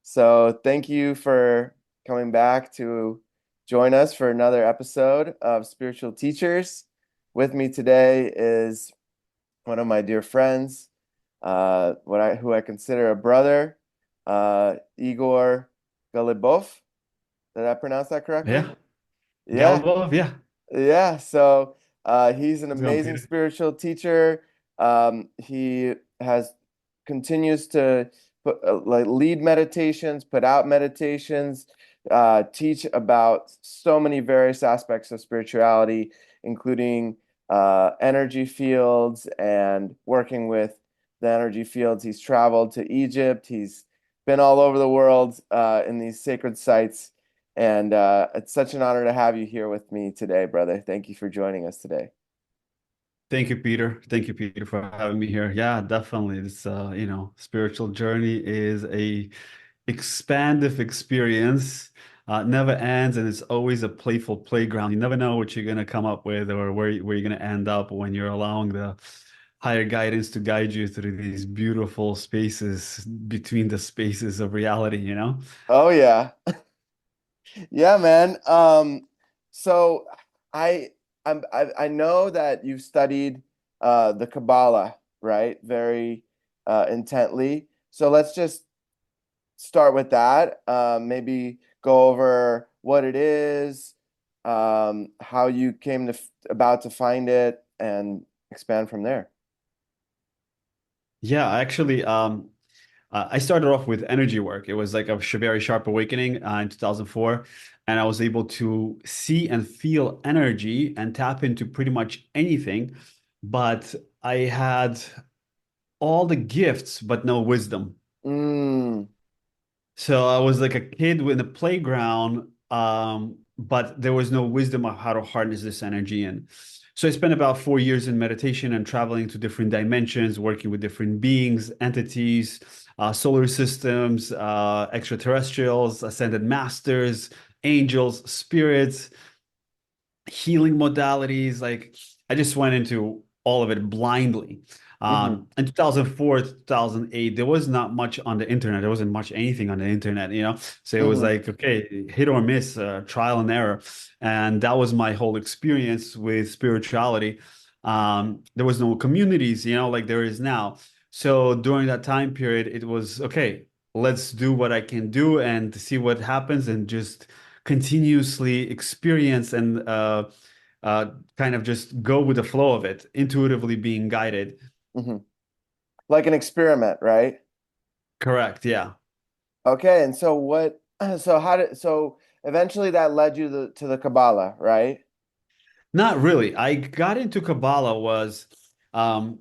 So thank you for coming back to join us for another episode of Spiritual Teachers. With me today is one of my dear friends, who I consider a brother, Igor Galibov. Did I pronounce that correctly? Yeah, Yeah, Galibov, yeah. yeah. So he's an How's it going, amazing Peter? spiritual teacher. He has continues to like lead meditations, put out meditations, teach about so many various aspects of spirituality, including energy fields and working with the energy fields. He's traveled to Egypt. He's been all over the world in these sacred sites. And it's such an honor to have you here with me today, brother. Thank you for joining us today. Thank you, Peter. Thank you, Peter, for having me here. Yeah, definitely. This, spiritual journey is a expansive experience. Never ends, and it's always a playful playground. You never know what you're gonna come up with or where you're gonna end up when you're allowing the higher guidance to guide you through these beautiful spaces between the spaces of reality, you know? Oh yeah. Yeah, man. So I I know that you've studied the Kabbalah, right? Very intently. So let's just start with that. Maybe go over what it is, how you came to about to find it, and expand from there. Yeah, actually, I started off with energy work. It was like a very sharp awakening in 2004, and I was able to see and feel energy and tap into pretty much anything. But I had all the gifts, but no wisdom. Mm, So I was like a kid in the playground, but there was no wisdom of how to harness this energy. And so I spent about 4 years in meditation and traveling to different dimensions, working with different beings, entities, solar systems, extraterrestrials, ascended masters, angels, spirits, healing modalities. Like I just went into all of it blindly. hmm In 2004, 2008, there was not much on the internet. There wasn't much anything on the internet, you know? So it was hmm like, okay, hit or miss, trial and error. And that was my whole experience with spirituality. There was no communities, you know, like there is now. So during that time period, it was okay, let's do what I can do and see what happens and just continuously experience and kind of just go with the flow of it, intuitively being guided. hmm Like an experiment, right? Correct. Yeah. Okay, and so what, so eventually that led you to the Kabbalah, right? Not really. I got into Kabbalah was um,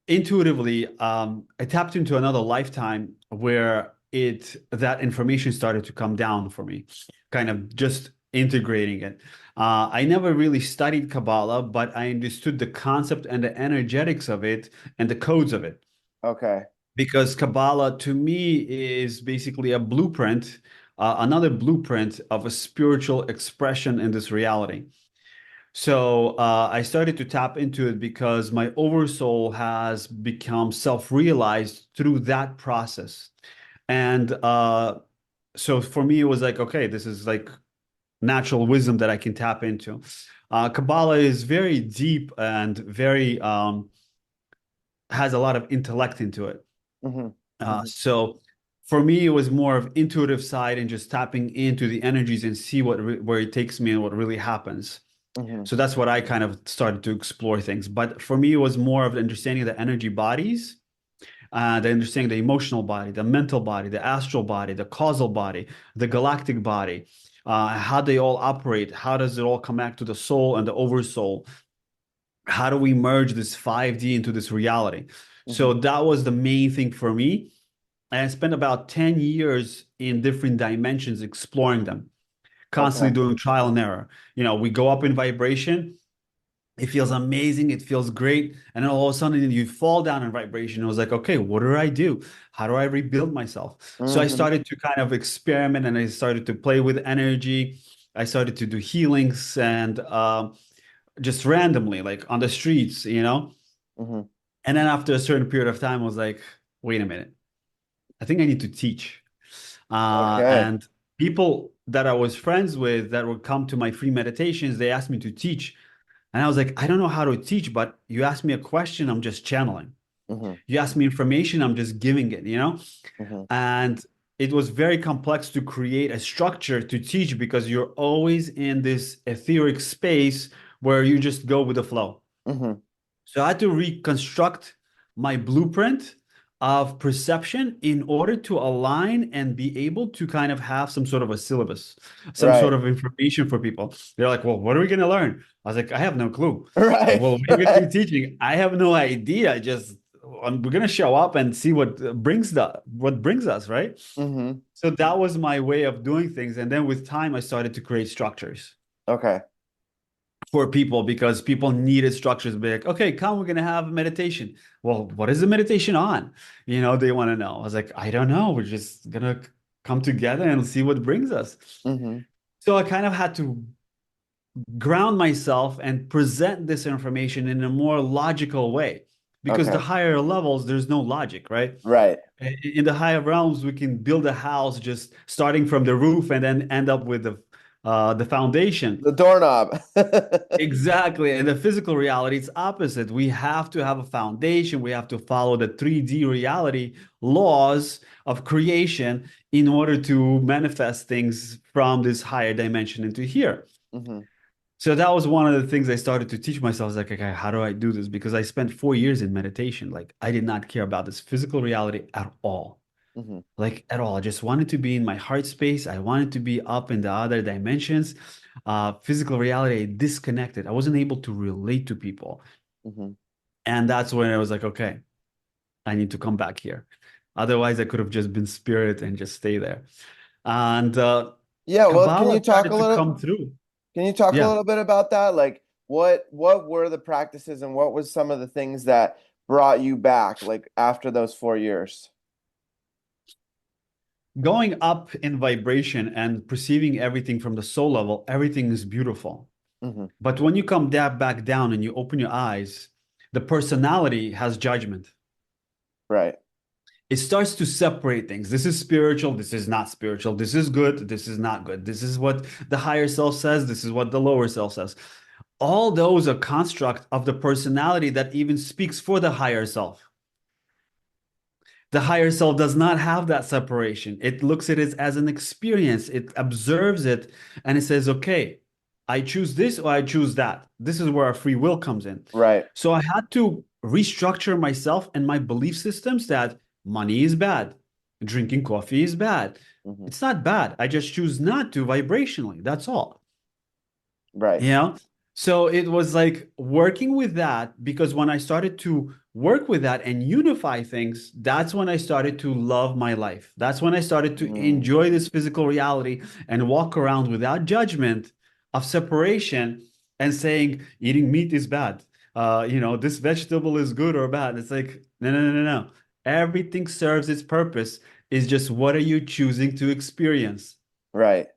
intuitively, I tapped into another lifetime where that information started to come down for me, kind of just integrating it. I never really studied Kabbalah, but I understood the concept and the energetics of it and the codes of it. Okay. Because Kabbalah to me is basically a blueprint, another blueprint of a spiritual expression in this reality. So I started to tap into it because my oversoul has become self-realized through that process. And so for me, it was like, okay, this is like natural wisdom that I can tap into. Kabbalah is very deep and very has a lot of intellect into it. hmm hmm So for me, it was more of intuitive side and just tapping into the energies and see where it takes me and what really happens. hmm So that's what I kind of started to explore things. But for me, it was more of understanding the energy bodies, the understanding the emotional body, the mental body, the astral body, the causal body, the galactic body, how they all operate, how does it all come back to the soul and the oversoul, how do we merge this 5D into this reality? hmm So that was the main thing for me. And I spent about 10 years in different dimensions exploring them, constantly Okay. doing trial and error. You know, we go up in vibration. It feels amazing. It feels great. And then all of a sudden you fall down in vibration. I was like, okay, what do I do? How do I rebuild myself? So I hmm started to kind of experiment and I started to play with energy. I started to do healings and just randomly, like on the streets, you know? hmm And then after a certain period of time, I was like, wait a minute. I think I need to teach. Okay. And people that I was friends with that would come to my free meditations, they asked me to teach. And I was like, I don't know how to teach, but you ask me a question, I'm just channeling. Hmm. You ask me information, I'm just giving it, you know? Hmm. And it was very complex to create a structure to teach because you're always in this etheric space where you just go with the flow. Hmm. So I had to reconstruct my blueprint of perception in order to align and be able to kind of have some sort of a syllabus, some sort Right. of information for people. They're like, well, what are we going to learn? I was like, I have no clue. Like, Right. well, what are you going to Right. be teaching? I have no idea. Just we're going to show up and see what brings us, right? Hmm. So that was my way of doing things. And then with time, I started to create structures Okay. for people because people needed structures. Be like, okay, come, we're gonna have a meditation. Well, what is the meditation on? You know, they want to know. I was like, I don't know. We're just gonna come together and see what brings us. Hmm. So I kind of had to ground myself and present this information in a more logical way because the Okay. higher levels, there's no logic, right? Right. In the higher realms, we can build a house just starting from the roof and then end up with the foundation. The doorknob. Exactly. And the physical reality, it's opposite. We have to have a foundation. We have to follow the 3D reality laws of creation in order to manifest things from this higher dimension into here. Hmm. So that was one of the things I started to teach myself. I was like, okay, how do I do this? Because I spent 4 years in meditation. Like I did not care about this physical reality at all. Hmm. Like at all. I just wanted to be in my heart space. I wanted to be up in the other dimensions. Physical reality, I disconnected. I wasn't able to relate to people. Hmm. And that's when I was like, okay, I need to come back here. Otherwise, I could have just been spirit and just stay there. And Yeah, well, Kabbalah started to come through. can you talk a Yeah. little bit about that? Like what were the practices and what was some of the things that brought you back like after those 4 years? Going up in vibration and perceiving everything from the soul level, everything is beautiful. Hmm. But when you come back down and you open your eyes, the personality has judgment. Right. It starts to separate things. This is spiritual. This is not spiritual. This is good. This is not good. This is what the higher self says. This is what the lower self says. All those are construct of the personality that even speaks for the higher self. The higher self does not have that separation. It looks at it as an experience. It observes it and it says, okay, I choose this or I choose that. This is where our free will comes in. Right. So I had to restructure myself and my belief systems that money is bad, drinking coffee is bad. Hmm. It's not bad. I just choose not to vibrationally. That's all. Right. You know? So it was like working with that because when I started to work with that and unify things, that's when I started to love my life. That's when I started to Mm. enjoy this physical reality and walk around without judgment of separation and saying eating meat is bad. This vegetable is good or bad. It's like, no, no, no, no, no. Everything serves its purpose. It's just what are you choosing to experience? Right.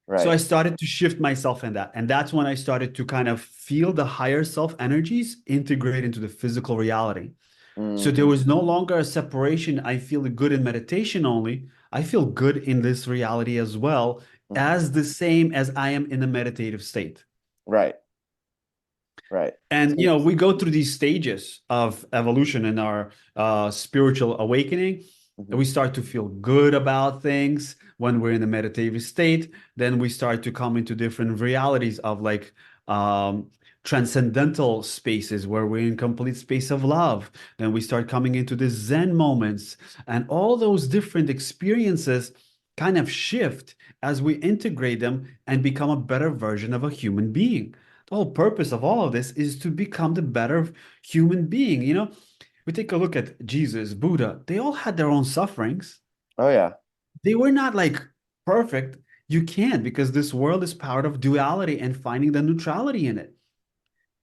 So I Right. started to shift myself in that. And that's when I started to kind of feel the higher self energies integrate into the physical reality. So there Hmm. was no longer a separation. I feel good in meditation only. I feel good in this reality as well, Hmm. as the same as I am in a meditative state. Right. Right. And So, we go through these stages of evolution in our spiritual awakening. mhm. We start to feel good about things when we're in a meditative state. Then we start to come into different realities of like um, transcendental spaces where we're in complete space of love. Then we start coming into the Zen moments, and all those different experiences kind of shift as we integrate them and become a better version of a human being. The whole purpose of all of this is to become the better human being. We take a look at Jesus, Buddha, they all had their own sufferings. Oh yeah. They were not like perfect. You can't because this world is powered of duality and finding the neutrality in it.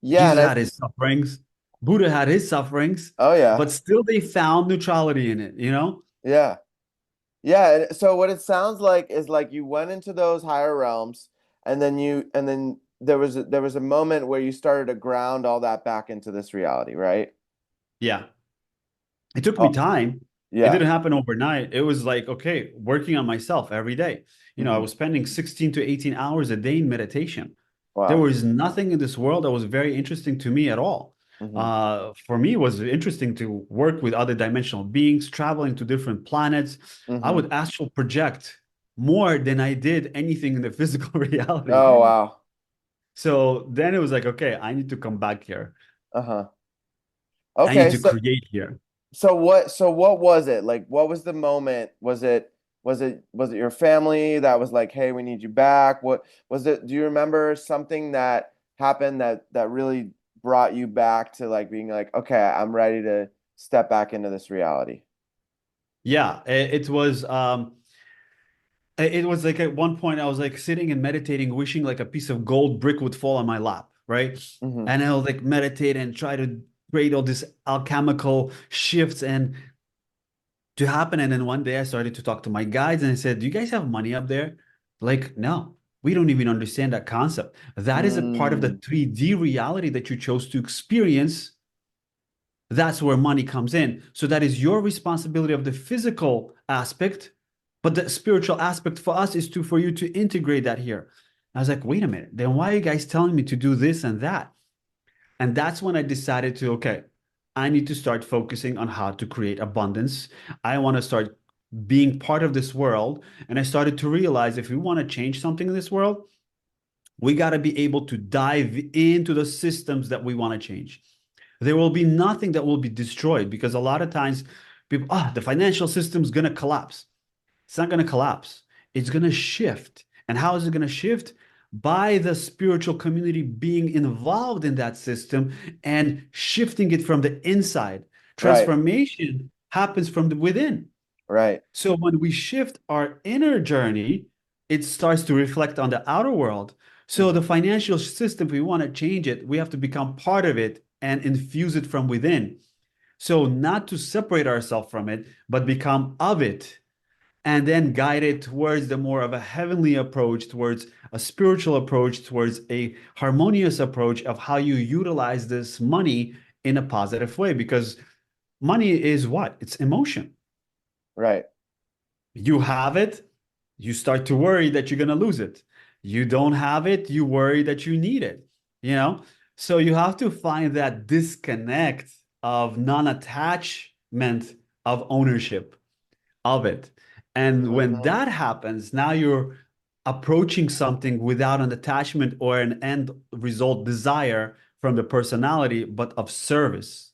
Yeah, Jesus and had his sufferings, Buddha had his sufferings, oh yeah. but still they found neutrality in it. Yeah. Yeah, and so what it sounds like is like you went into those higher realms and then there was a moment where you started to ground all that back into this reality, right? Yeah. It took me Oh, time. It Yeah. didn't happen overnight. It was like, okay, working on myself every day. I Hmm. was spending 16 to 18 hours a day in meditation. There Wow. was nothing in this world that was very interesting to me at all. Hmm. For me, it was interesting to work with other dimensional beings, traveling to different planets. I Hmm. would astral project more than I did anything in the physical reality. Oh, wow. So then it was like, okay, I need to come back here. Uh-huh. I need Okay, to so create here. what was it? Like what was the moment? Was it your family that was like, "Hey, we need you back?" What was it? Do you remember something that happened that really brought you back to like being like, "Okay, I'm ready to step back into this reality." Yeah, it was like at one point I was like sitting and meditating, wishing like a piece of gold brick would fall on my lap, right? Hmm. And I'll like meditate and try to create all these alchemical shifts and to happen. And then one day I started to talk to my guides and I said, "Do you guys have money up there?" Like, no, we don't even understand that concept. That is a part of the Mm, 3D reality that you chose to experience. That's where money comes in. So that is your responsibility of the physical aspect, but the spiritual aspect for us is to for you to integrate that here. I was like, wait a minute, then why are you guys telling me to do this and that? And that's when I decided to, okay, I need to start focusing on how to create abundance. I want to start being part of this world. And I started to realize if we want to change something in this world, we got to be able to dive into the systems that we want to change. There will be nothing that will be destroyed because a lot of times people, the financial system's going to collapse. It's not going to collapse. It's going to shift. And how is it going to shift? By the spiritual community being involved in that system and shifting it from the inside. right, Transformation happens from the within. right. So when we shift our inner journey, it starts to reflect on the outer world. So the Hmm. financial system, if we want to change it, we have to become part of it and infuse it from within. So not to separate ourselves from it, but become of it and then guide it towards the more of a heavenly approach, towards a spiritual approach, towards a harmonious approach of how you utilize this money in a positive way. Because money is what? It's emotion. Right. You have it, you start to worry that you're going to lose it. You don't have it, you worry that you need it, you know? So you have to find that disconnect of non-attachment of ownership of it. And when Hmm. that happens, now you're approaching something without an attachment or an end result desire from the personality, but of service.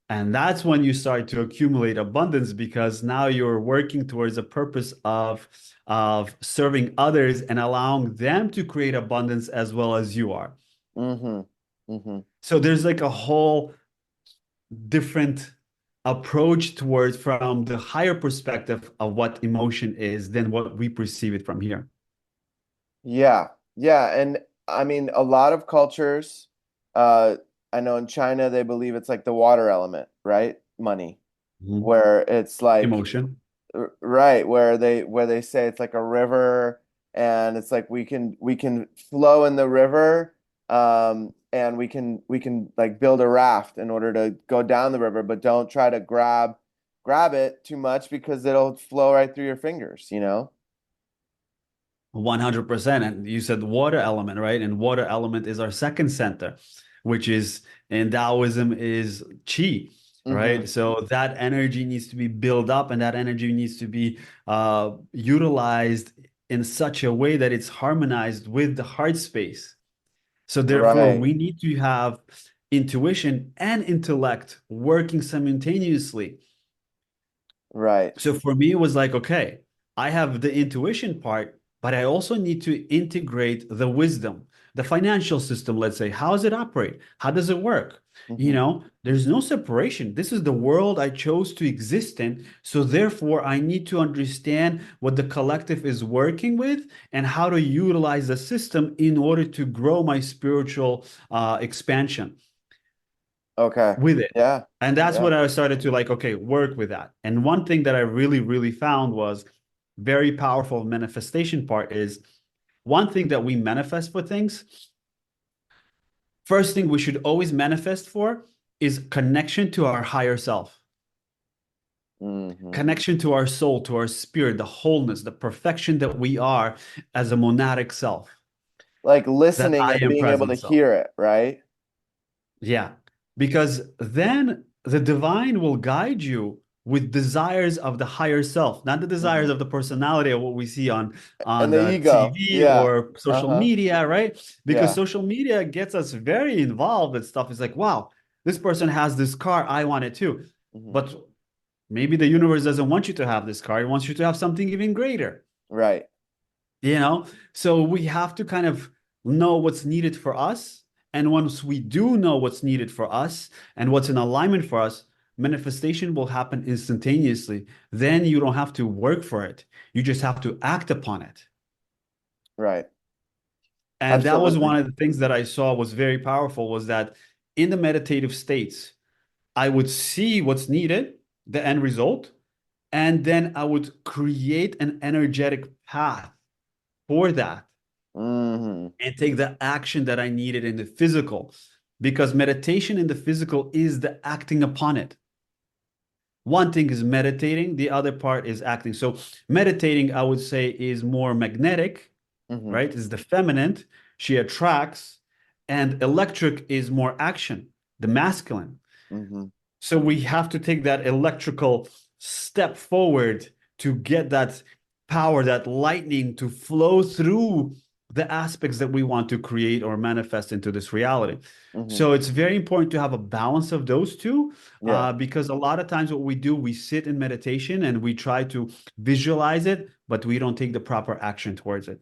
And that's when you start to accumulate abundance because now you're working towards a purpose of serving others and allowing them to create abundance as well as you are. Hmm. Hmm. So there's like a whole different approach towards from the higher perspective of what emotion is than what we perceive it from here. Yeah. Yeah. And I mean, a lot of cultures, uh, I know in China, they believe it's like the water element, right? Money, Mhm. where it's like, Emotion. right, where they say it's like a river and it's like we can flow in the river, and we can like build a raft in order to go down the river, but don't try to grab it too much because it'll flow right through your fingers, you know? 100%. And you said water element, right? And water element is our second center, which is in Taoism is chi, right? Hmm. So that energy needs to be built up and that energy needs to be utilized in such a way that it's harmonized with the heart space. So therefore, Right. we need to have intuition and intellect working simultaneously. Right. So for me, it was like, okay, I have the intuition part, but I also need to integrate the wisdom, the financial system, let's say. How does it operate? How does it work? Hmm. There's no separation. This is the world I chose to exist in. So therefore, I need to understand what the collective is working with and how to utilize the system in order to grow my spiritual expansion Okay. with it. Yeah. And that's Yeah. what I started to like, okay, work with that. And one thing that I really, really found was very powerful manifestation part is one thing that we manifest for things. First thing we should always manifest for is connection to our higher self. Mm-hmm. connection to our soul, to our spirit, the wholeness, the perfection that we are as a monadic self, Like that listening I and am being able to present self. hear it, right? Yeah, because then the divine will guide you with desires of the higher self, not the Mm-hmm. desires of the personality of what we see And on the the ego. TV Yeah. or social Uh-huh. media, right? Because Yeah. social media gets us very involved with stuff. It's like, wow, this person has this car, I want it too. Mm-hmm. But maybe the universe doesn't want you to have this car, it wants you to have something even greater. Right. You know, so we have to kind of know what's needed for us, and once we do know what's needed for us and what's in alignment for us, manifestation will happen instantaneously. Then you don't have to work for it, you just have to act upon it. Right. And that was Absolutely. one of the things that I saw was very powerful, was that in the meditative states I would see what's needed, the end result, and then I would create an energetic path for that Mm-hmm. and take the action that I needed in the physical, because meditation in the physical is the acting upon it. One thing is meditating, the other part is acting. So meditating, I would say, is more magnetic, Mm-hmm. right? Is the feminine, she attracts, and electric is more action, the masculine. Mm-hmm. So we have to take that electrical step forward to get that power, that lightning to flow through the aspects that we want to create or manifest into this reality. Mm-hmm. So it's very important to have a balance of those two, Yeah. because a lot of times what we do, we sit in meditation and we try to visualize it, but we don't take the proper action towards it.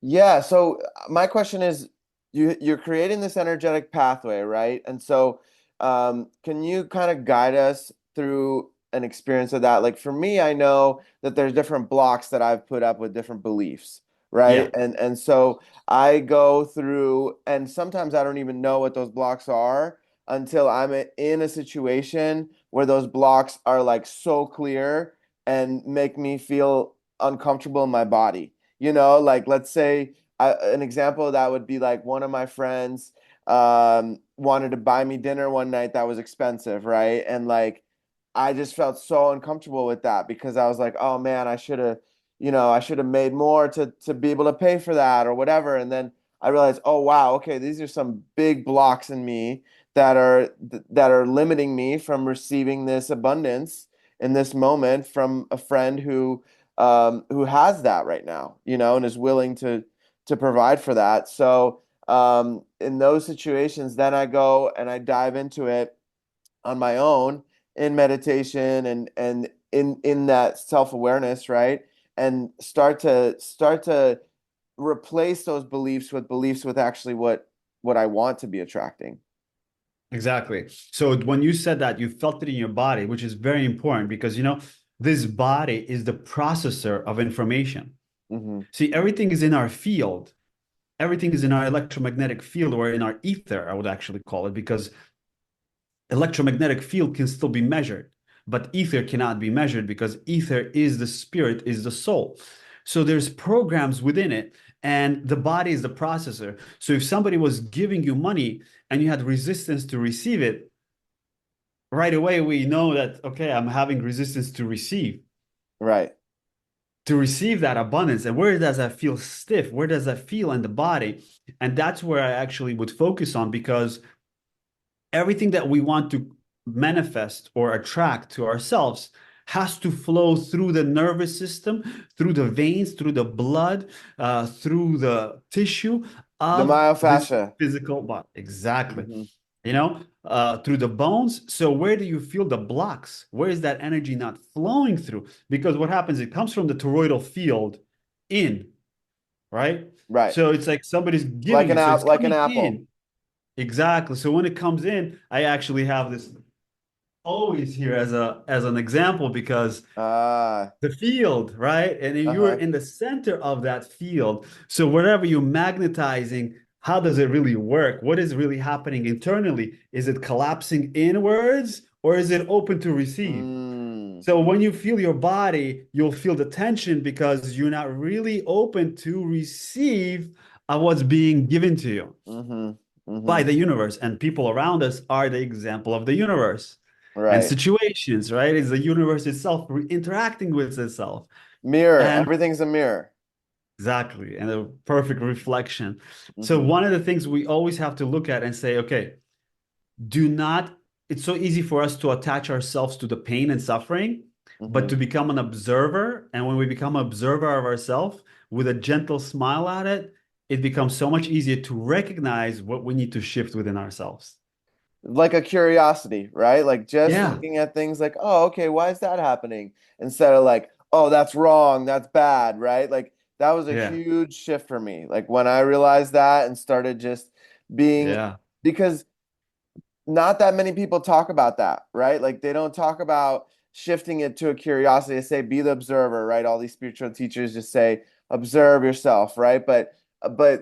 Yeah, so my question is you're creating this energetic pathway, right? And so can you kind of guide us through an experience of that? Like for me, I know that there's different blocks that I've put up with different beliefs, right? Yeah, And so I go through and sometimes I don't even know what those blocks are until in a situation where those blocks are like so clear and make me feel uncomfortable in my body. Like let's say an example of that would be like one of my friends wanted to buy me dinner one night that was expensive, right? And like I just felt so uncomfortable with that because I was like, oh man, I should have made more to be able to pay for that or whatever. And then I realized, oh wow, okay, these are some big blocks in me that are limiting me from receiving this abundance in this moment from a friend who has that right now, and is willing to provide for that. So in those situations, then I go and I dive into it on my own in meditation and in that self-awareness, right? And start to replace those beliefs with actually what I want to be attracting. exactly. So when you said that, you felt it in your body, which is very important because, this body is the processor of information. Hmm. See, everything is in our field. Everything is in our electromagnetic field, or in our ether, I would actually call it, because electromagnetic field can still be measured, but ether cannot be measured because ether is the spirit, is the soul. So there's programs within it, and the body is the processor. So if somebody was giving you money and you had resistance to receive it, right away we know that, okay, I'm having resistance Right. to receive that abundance. And where does that feel stiff? Where does that feel in the body? And that's where I actually would focus on, because everything that we want to manifest or attract to ourselves has to flow through the nervous system, through the veins, through the blood, through the tissue The of this myofascia. physical body. Exactly. Hmm. Through the bones. So where do you feel the blocks? Where is that energy not flowing through? Because what happens, it comes from the toroidal field in, right? Right. So it's like somebody's Like giving an you. So app, it's like an coming apple. in. Exactly. So when it comes in, I actually have this always here as an example, because Ah, the field, right? And then you're uh-huh. in the center of that field. So wherever you're magnetizing, how does it really work? What is really happening internally? Is it collapsing inwards, or is it open to receive? Mm. So when you feel your body, you'll feel the tension because you're not really open to receive what's being given to you Mm-hmm. by Mm-hmm. the universe. And people around us are the example of the universe. and Right. situations, right? It's the universe itself interacting with itself. Mirror. And Everything's a mirror. exactly, and a perfect reflection. So Hmm. one of the things we always have to look at and say, okay, do not, it's so easy for us to attach ourselves to the pain and suffering, but Hmm. to become an observer. And when we become an observer of ourselves with a gentle smile at it, it becomes so much easier to recognize what we need to shift within ourselves. Like a curiosity, right? Like just Yeah, looking at things like, oh, okay, why is that happening? Instead of like, oh, that's wrong, that's bad, right? Like that was a yeah, huge shift for me. Like when I realized that and started just being, yeah, because not that many people talk about that, right? Like they don't talk about shifting it to a curiosity. They say be the observer, right? All these spiritual teachers just say observe yourself, right? But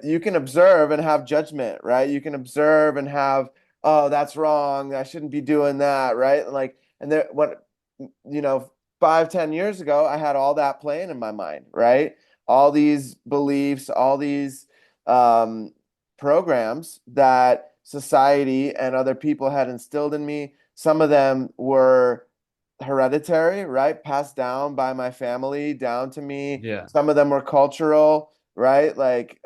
you can observe and have judgment, right? You can observe and have, oh, that's wrong. I shouldn't be doing that, right? Like, and there, what, 5, 10 years ago, I had all that playing in my mind, right? All these beliefs, all these um, programs that society and other people had instilled in me. Some of them were hereditary, right? Passed down by my family down to me. yeah. Some of them were cultural, right? Like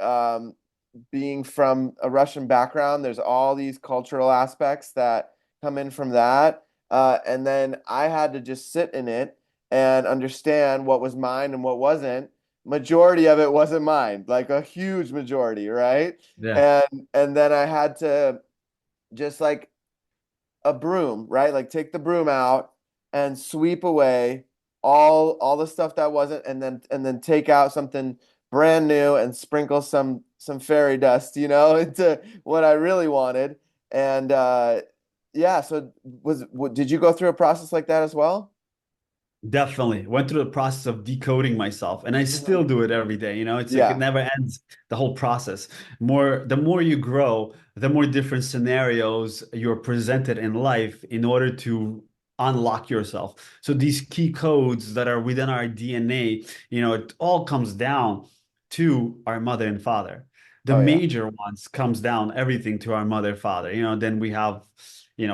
being from a Russian background, there's all these cultural aspects that come in from that. And then I had to just sit in it and understand what was mine and what wasn't. Majority of it wasn't mine, like a huge majority, right? Yeah. And then I had to just like a broom, right? Like take the broom out and sweep away all the stuff that wasn't, and then take out something brand new and sprinkle some fairy dust, into what I really wanted. And yeah, so did you go through a process like that as well? Definitely went through the process of decoding myself, and I still Hmm. do it every day. It's like it Yeah. never ends, the whole process. The more you grow, the more different scenarios you're presented in life in order to unlock yourself. So these key codes that are within our DNA, it all comes down to our mother and father. The Oh yeah. major ones comes down everything to our mother, father. Then we have,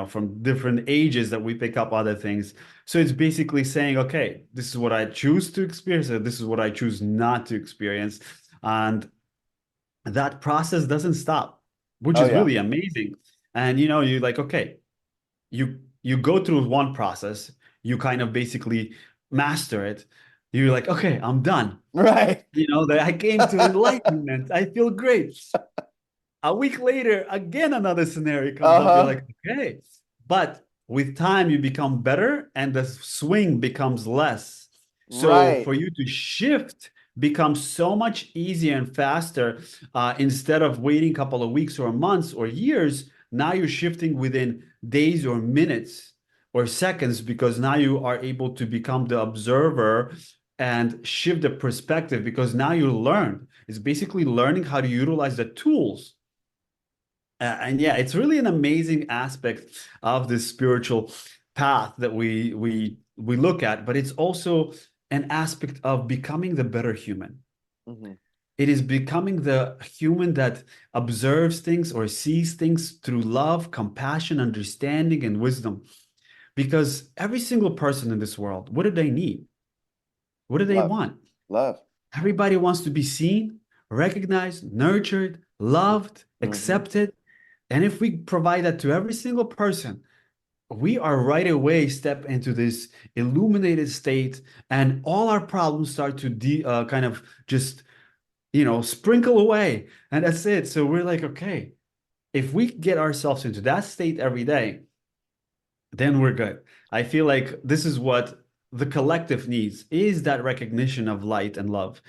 from different ages that we pick up other things. So it's basically saying, okay, this is what I choose to experience, and this is what I choose not to experience. And that process doesn't stop, which Oh is yeah. really amazing. And you're like, okay, you go through one process, you kind of basically master it. You're like, okay, I'm done. Right. That I came to enlightenment. I feel great. A week later, again, another scenario comes up. You're Uh-huh. like, okay. But with time, you become better and the swing becomes less. So Right. for you to shift becomes so much easier and faster. Instead of waiting a couple of weeks or months or years, now you're shifting within days or minutes or seconds, because now you are able to become the observer and shift the perspective, because now you learn. It's basically learning how to utilize the tools. And yeah, it's really an amazing aspect of this spiritual path that we look at, but it's also an aspect of becoming the better human. Hmm. It is becoming the human that observes things or sees things through love, compassion, understanding, and wisdom. Because every single person in this world, what do they need? What do they Love. want? Love. Everybody wants to be seen, recognized, nurtured, loved, Hmm. accepted. And if we provide that to every single person, we are right away step into this illuminated state, and all our problems start to kind of just sprinkle away, and that's it. So we're like, okay, if we get ourselves into that state every day, then we're good. I feel like this is what the collective needs, is that recognition of light and love.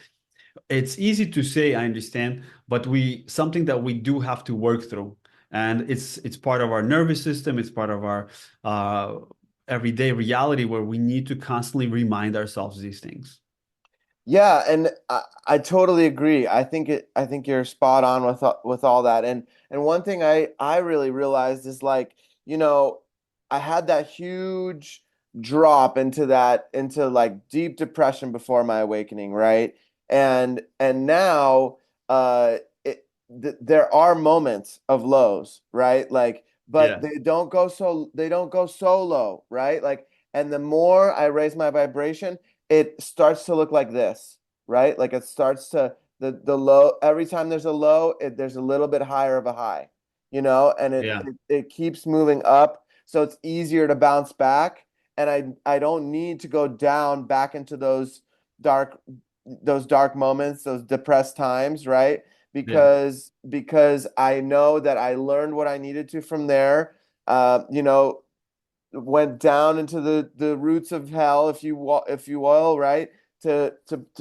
It's easy to say, I understand, but we something that we do have to work through. And it's part of our nervous system, it's part of our uh, everyday reality, where we need to constantly remind ourselves these things. Yeah, and I totally agree. I think you're spot on with all that. And one thing I really realized is like, I had that huge drop into like deep depression before my awakening, right? And now there are moments of lows, right? Like but Yeah. they don't go so low, right? Like, and the more I raise my vibration, it starts to look like this, right? Like it starts to the low every time there's a low, there's a little bit higher of a high, and it, Yeah. it it keeps moving up, so it's easier to bounce back, and I don't need to go down back into dark those dark moments, those depressed times, right? Yeah. Because I know that I learned what I needed to from there. You know, went down into the roots of hell, if you will, right? To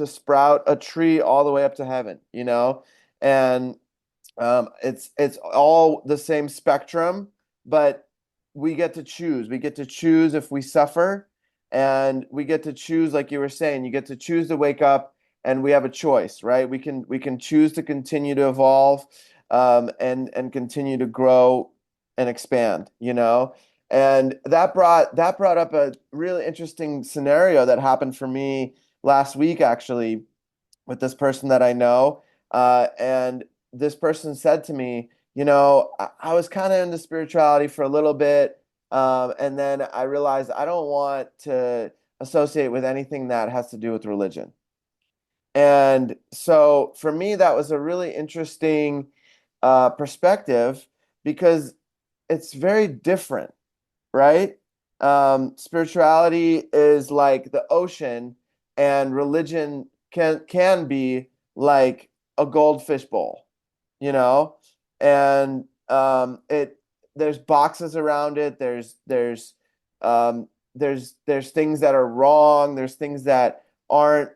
sprout a tree all the way up to heaven. And it's all the same spectrum, but we get to choose. We get to choose if we suffer, and we get to choose, like you were saying, you get to choose to wake up, and we have a choice, right? We can choose to continue to evolve, and continue to grow and expand. And that brought up a really interesting scenario that happened for me last week, actually, with this person that I know. And this person said to me, I was kind of into spirituality for a little bit. And then I realized I don't want to associate with anything that has to do with religion. And so for me, that was a really interesting perspective, because it's very different, right? Spirituality is like the ocean, and religion can be like a goldfish bowl, you know? And it there's boxes around it. There's things that are wrong. There's things that aren't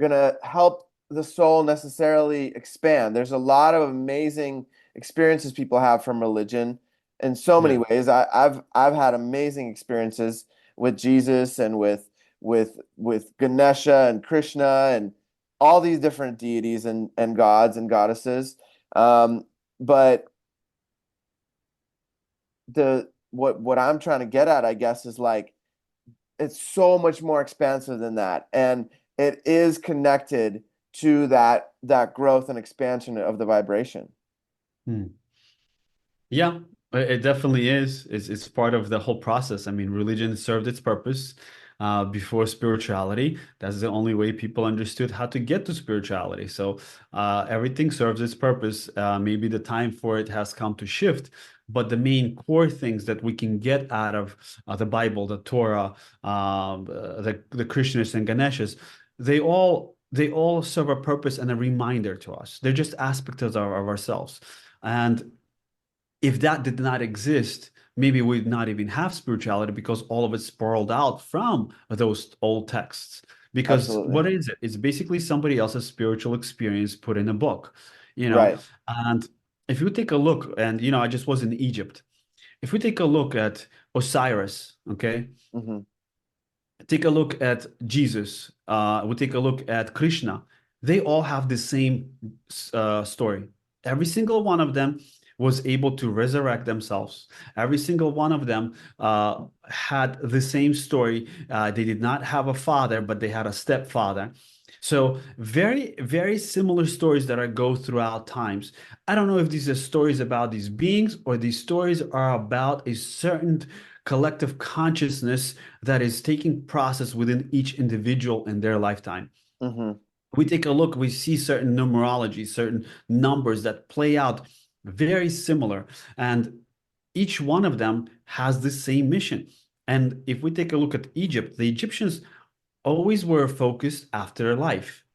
gonna help the soul necessarily expand. There's a lot of amazing experiences people have from religion in so many Yeah. ways. I've had amazing experiences with Jesus, and with Ganesha and Krishna, and all these different deities and gods and goddesses. But what I'm trying to get at, I guess, is like it's so much more expansive than that, and it is connected to that growth and expansion of the vibration. Hmm. Yeah, it definitely is. It's part of the whole process. I mean, religion served its purpose before spirituality. That's the only way people understood how to get to spirituality. So everything serves its purpose. Maybe the time for it has come to shift, but the main core things that we can get out of the Bible, the Torah, the Krishnas and Ganeshas, they all serve a purpose and a reminder to us. They're just aspects of ourselves. And if that did not exist, maybe we'd not even have spirituality, because all of it spiraled out from those old texts. Because Absolutely. what is it? It's basically somebody else's spiritual experience put in a book, you know? Right. And if you take a look, and, I just was in Egypt. If we take a look at Osiris, okay? Hmm. Take a look at Jesus. We take a look at Krishna. They all have the same story. Every single one of them was able to resurrect themselves. Every single one of them had the same story. They did not have a father, but they had a stepfather. So very, very similar stories that I go throughout times. I don't know if these are stories about these beings, or these stories are about a certain collective consciousness that is taking process within each individual in their lifetime. Hmm. We take a look, we see certain numerology, certain numbers that play out very similar, and each one of them has the same mission. And if we take a look at Egypt, the Egyptians always were focused after life,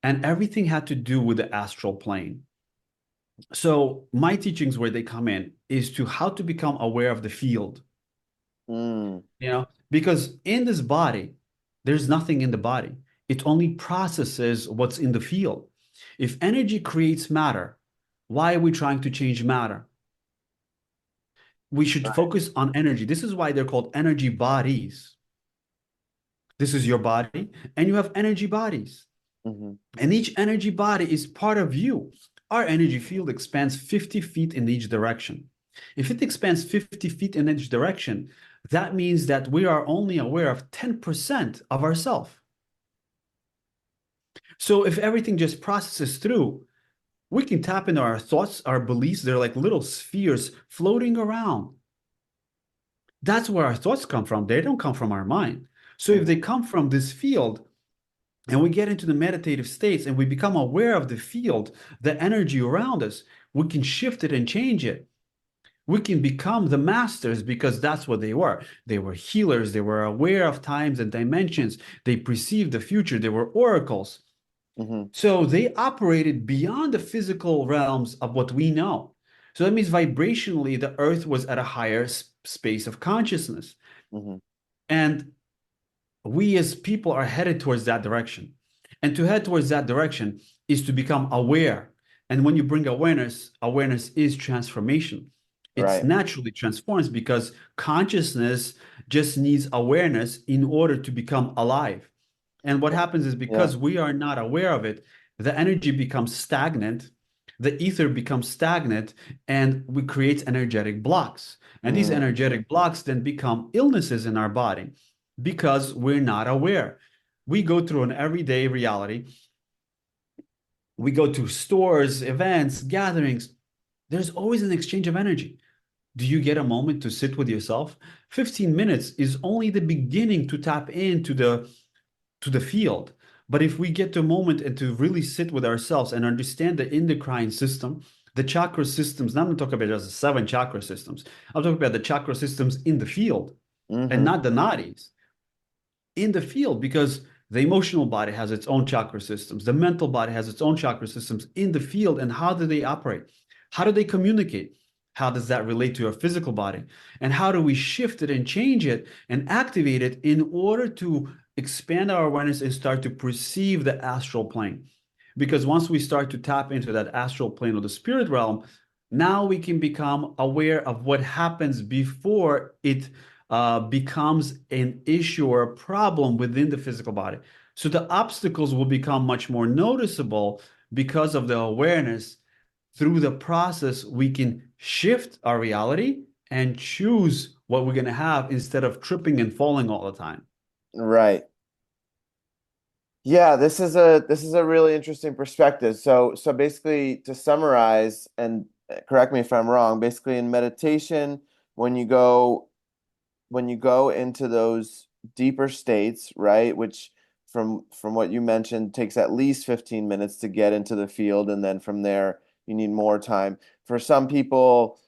and everything had to do with the astral plane. So my teachings, where they come in, is to how to become aware of the field. Mm. Because in this body, there's nothing in the body. It only processes what's in the field. If energy creates matter, why are we trying to change matter? We should Right. focus on energy. This is why they're called energy bodies. This is your body, and you have energy bodies. Hmm. And each energy body is part of you. Our energy field expands 50 feet in each direction. If it expands 50 feet in each direction, that means that we are only aware of 10% of ourselves. So if everything just processes through, We can tap into our thoughts, our beliefs. They're like little spheres floating around. That's where our thoughts come from. They don't come from our mind. So if they Hmm. come from this field and we get into the meditative states and we become aware of the field, the energy around us, we can shift it and change it. We can become the masters because that's what they were. They were healers. They were aware of times and dimensions. They perceived the future. They were oracles. Hmm. So they operated beyond the physical realms of what we know. So that means vibrationally, the earth was at a higher space of consciousness. Hmm. And we as people are headed towards that direction. And to head towards that direction is to become aware. And when you bring awareness, awareness is transformation. It's Right. naturally transforms because consciousness just needs awareness in order to become alive. And what happens is Yeah. because we are not aware of it, the energy becomes stagnant, the ether becomes stagnant, and we create energetic blocks. And these Mm. energetic blocks then become illnesses in our body because we're not aware. We go through an everyday reality. We go to stores, events, gatherings. There's always an exchange of energy. Do you get a moment to sit with yourself? 15 minutes is only the beginning to tap into the field. But if we get to a moment and to really sit with ourselves and understand the endocrine system, the chakra systems, now I'm not talking about just the seven chakra systems. I'm talking about the chakra systems in the field and Hmm. not the nadis in the field because the emotional body has its own chakra systems, the mental body has its own chakra systems in the field. And how do they operate? How do they communicate? How does that relate to our physical body? And how do we shift it and change it and activate it in order to expand our awareness and start to perceive the astral plane? Because once we start to tap into that astral plane or the spirit realm, now we can become aware of what happens before it becomes an issue or a problem within the physical body. So the obstacles will become much more noticeable because of the awareness. Through the process, we can shift our reality and choose what we're going to have instead of tripping and falling all the time. Right. Yeah, this is a really interesting perspective. So basically to summarize and correct me if I'm wrong, basically in meditation, when you go when you go into those deeper states, right, which from what you mentioned takes at least 15 minutes to get into the field, and then from there you need more time. For some people,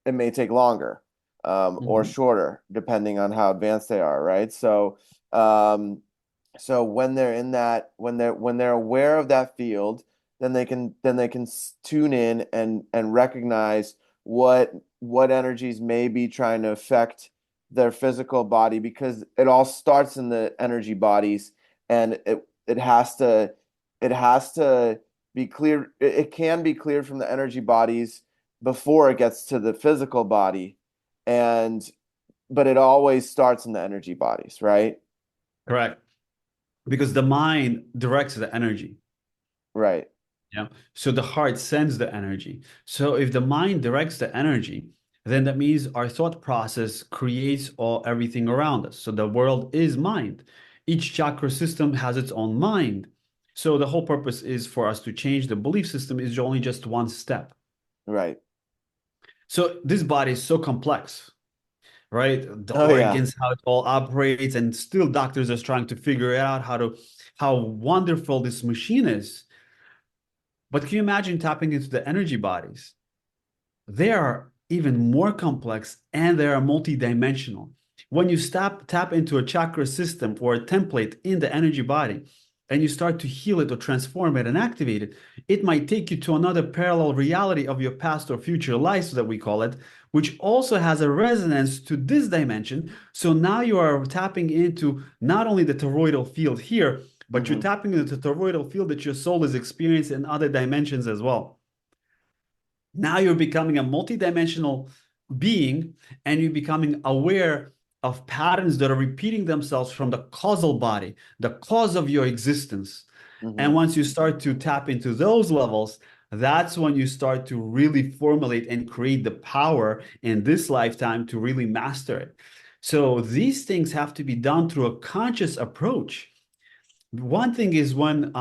it may take longer, or Mhm. shorter, depending on how advanced they are, right? Um, so when they're in that, when they're aware of that field, then they can tune in and recognize what energies may be trying to affect their physical body, because it all starts in the energy bodies, and it has to be clear. It can be cleared from the energy bodies before it gets to the physical body, and but it always starts in the energy bodies, right? Correct. Because the mind directs the energy. Right. Yeah. So the heart sends the energy. So if the mind directs the energy, then that means our thought process creates everything around us. So the world is mind. Each chakra system has its own mind. So the whole purpose is for us to change the belief system is only just one step. Right. So this body is so complex, right? The Oh yeah. organs, how it all operates, and still doctors are trying to figure out how wonderful this machine is. But can you imagine tapping into the energy bodies? They are even more complex and they are multidimensional. When you tap into a chakra system or a template in the energy body and you start to heal it or transform it and activate it, it might take you to another parallel reality of your past or future lives, that we call it, which also has a resonance to this dimension. So now you are tapping into not only the toroidal field here, but you're Hmm. tapping into the toroidal field that your soul is experiencing in other dimensions as well. Now you're becoming a multidimensional being and you're becoming aware of patterns that are repeating themselves from the causal body, the cause of your existence. And Hmm. once you start to tap into those levels, that's when you start to really formulate and create the power in this lifetime to really master it. So these things have to be done through a conscious approach. One thing is when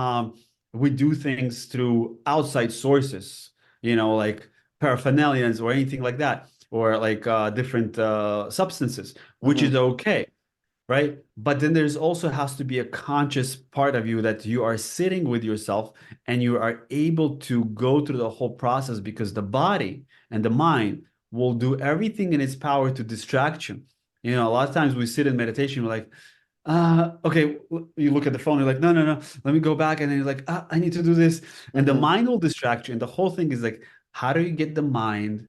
we do things through outside sources, like paraphernalias or anything like that, or like different substances, which is Hmm. okay, right? But then there's also has to be a conscious part of you that you are sitting with yourself and you are able to go through the whole process, because the body and the mind will do everything in its power to distract you. A lot of times we sit in meditation, we're like, okay, you look at the phone, you're like, no, no, no, let me go back. And then you're like, I need to do this. And the Hmm. mind will distract you. And the whole thing is like, how do you get the mind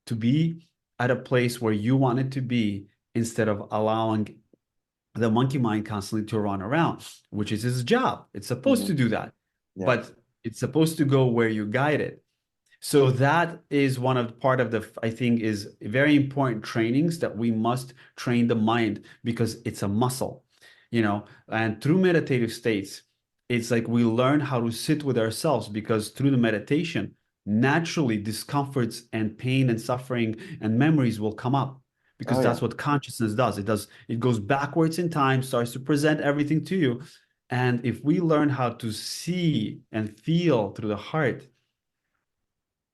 to be at a place where you want it to be instead of allowing the monkey mind constantly to run around, which is his job. It's supposed Hmm. to do that, Yeah. but it's supposed to go where you guide it. So that is one of part of the, I think, is very important trainings that we must train the mind, because it's a muscle, and through meditative states, it's like we learn how to sit with ourselves, because through the meditation, naturally discomforts and pain and suffering and memories will come up, Oh because yeah. that's what consciousness does. It goes backwards in time, starts to present everything to you. And if we learn how to see and feel through the heart,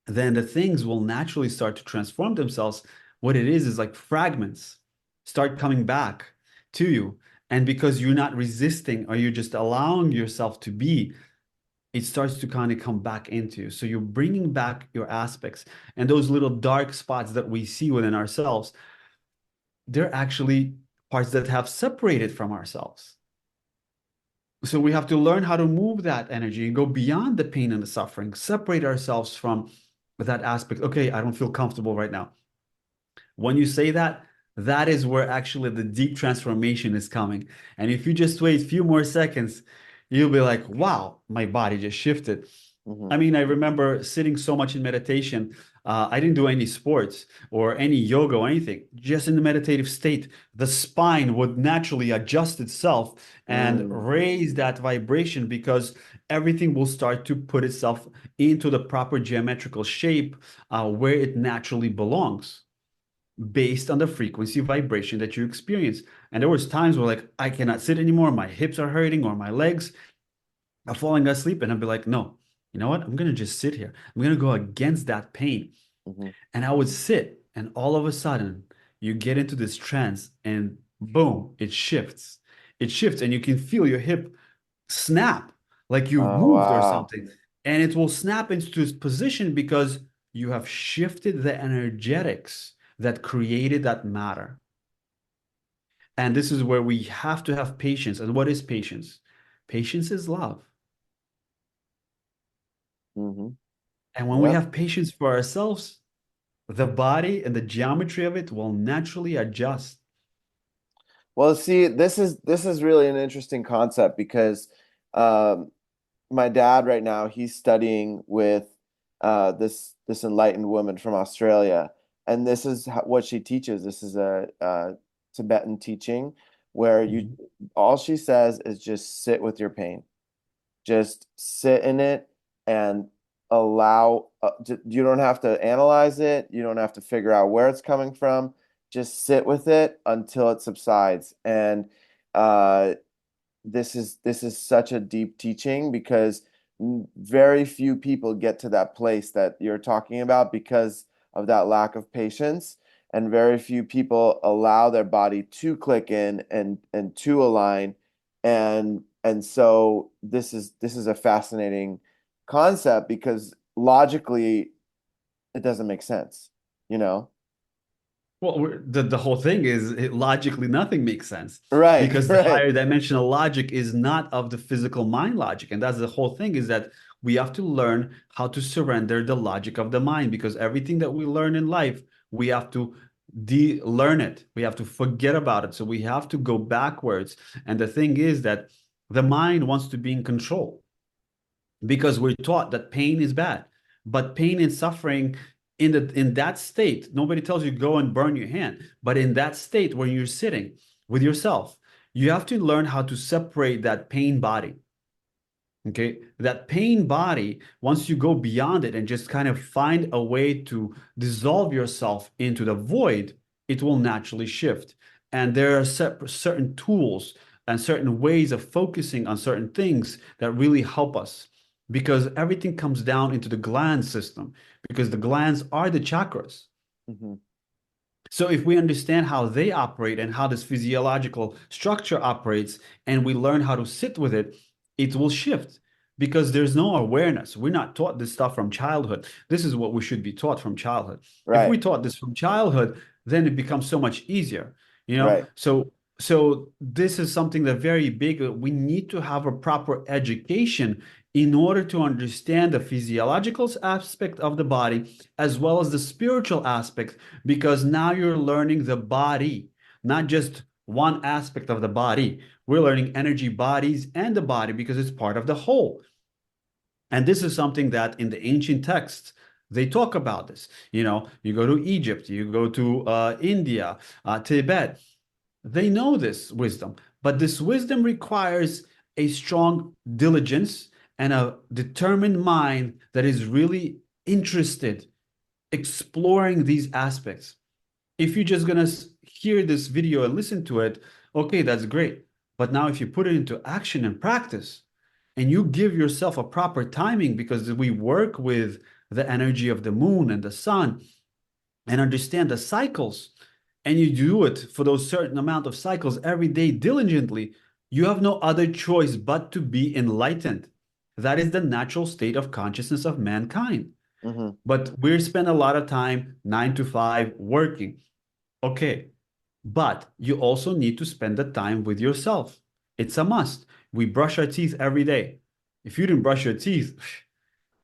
then the things will naturally start to transform themselves. What it is like fragments start coming back to you. And because you're not resisting, or you're just allowing yourself to be, it starts to kind of come back into you. So you're bringing back your aspects. And those little dark spots that we see within ourselves, they're actually parts that have separated from ourselves. So we have to learn how to move that energy and go beyond the pain and the suffering, separate ourselves from that aspect. Okay, I don't feel comfortable right now. When you say that, that is where actually the deep transformation is coming. And if you just wait a few more seconds, you'll be like, wow, my body just shifted. Hmm. I mean, I remember sitting so much in meditation. I didn't do any sports or any yoga or anything, just in the meditative state. The spine would naturally adjust itself and Mm. raise that vibration, because everything will start to put itself into the proper geometrical shape where it naturally belongs, based on the frequency vibration that you experience. And there was times where like I cannot sit anymore, my hips are hurting or my legs are falling asleep, and I'd be like, no, you know what? I'm gonna just sit here. I'm gonna go against that pain. Hmm. And I would sit, and all of a sudden you get into this trance, and boom, it shifts. It shifts, and you can feel your hip snap like you've Oh moved or wow. something. And it will snap into its position because you have shifted the energetics that created that matter. And this is where we have to have patience. And what is patience? Patience is love. Hmm. And when we Yep. have patience for ourselves, the body and the geometry of it will naturally adjust. Well, see, this is really an interesting concept because um, my dad right now he's studying with this enlightened woman from Australia, and this is what she teaches. This is a Tibetan teaching where you Mhm. all she says is just sit with your pain, just sit in it and allow. You don't have to analyze it. You don't have to figure out where it's coming from. Just sit with it until it subsides. And uh, this is such a deep teaching because very few people get to that place that you're talking about because of that lack of patience, and very few people allow their body to click in and to align, and so this is a fascinating concept because logically it doesn't make sense, you know? Well, the whole thing is logically nothing makes sense, Right, because the right. higher dimensional logic is not of the physical mind logic. And that's the whole thing, is that we have to learn how to surrender the logic of the mind, because everything that we learn in life, we have to de-learn it. We have to forget about it. So we have to go backwards. And the thing is that the mind wants to be in control, because we're taught that pain is bad. But pain and suffering, in that state, nobody tells you go and burn your hand. But in that state when you're sitting with yourself, you have to learn how to separate that pain body. Okay, that pain body, once you go beyond it and just kind of find a way to dissolve yourself into the void, it will naturally shift. And there are certain tools and certain ways of focusing on certain things that really help us. because everything comes down into the gland system, because the glands are the chakras. Hmm. So if we understand how they operate and how this physiological structure operates, and we learn how to sit with it, it will shift because there's no awareness. We're not taught this stuff from childhood. This is what we should be taught from childhood. If Right. we taught this from childhood, then it becomes so much easier, you know? Right. So this is something that very big. We need to have a proper education in order to understand the physiological aspect of the body as well as the spiritual aspect, because now you're learning the body, not just one aspect of the body. We're learning energy, bodies, and the body because it's part of the whole. And this is something that in the ancient texts, they talk about this. You know, you go to Egypt, you go to India, Tibet, they know this wisdom, but this wisdom requires a strong diligence and a determined mind that is really interested exploring these aspects. If you're just gonna hear this video and listen to it, okay, that's great. But now if you put it into action and practice, and you give yourself a proper timing, because we work with the energy of the moon and the sun and understand the cycles, and you do it for those certain amount of cycles every day diligently, you have no other choice but to be enlightened. That is the natural state of consciousness of mankind. Hmm. But we spend a lot of time 9 to 5 working. Okay. But you also need to spend the time with yourself. It's a must. We brush our teeth every day. If you didn't brush your teeth,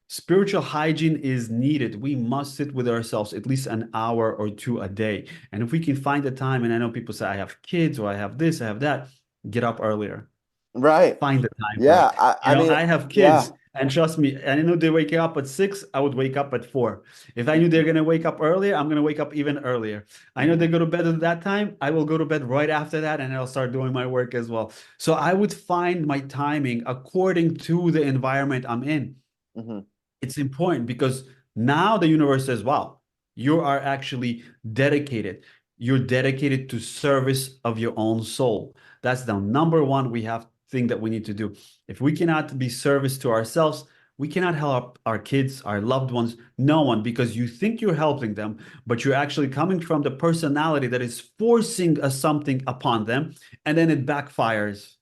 spiritual hygiene is needed. We must sit with ourselves at least an hour or two a day. And if we can find the time, and I know people say, I have kids or I have this, I have that, get up earlier. Right. Find the time for Yeah. it. I You know, mean, I have yeah. kids, and trust me, I knew they wake up at 6, I would wake up at 4. If I knew they're gonna wake up earlier, I'm gonna wake up even earlier. I know Hmm. they go to bed at that time, I will go to bed right after that, and I'll start doing my work as well. So I would find my timing according to the environment I'm in. Hmm. It's important because now the universe says, wow, you are actually dedicated. You're dedicated to service of your own soul. That's the number one we have thing that we need to do. If we cannot be service to ourselves, we cannot help our kids, our loved ones, no one, because you think you're helping them, but you're actually coming from the personality that is forcing something upon them, and then it backfires.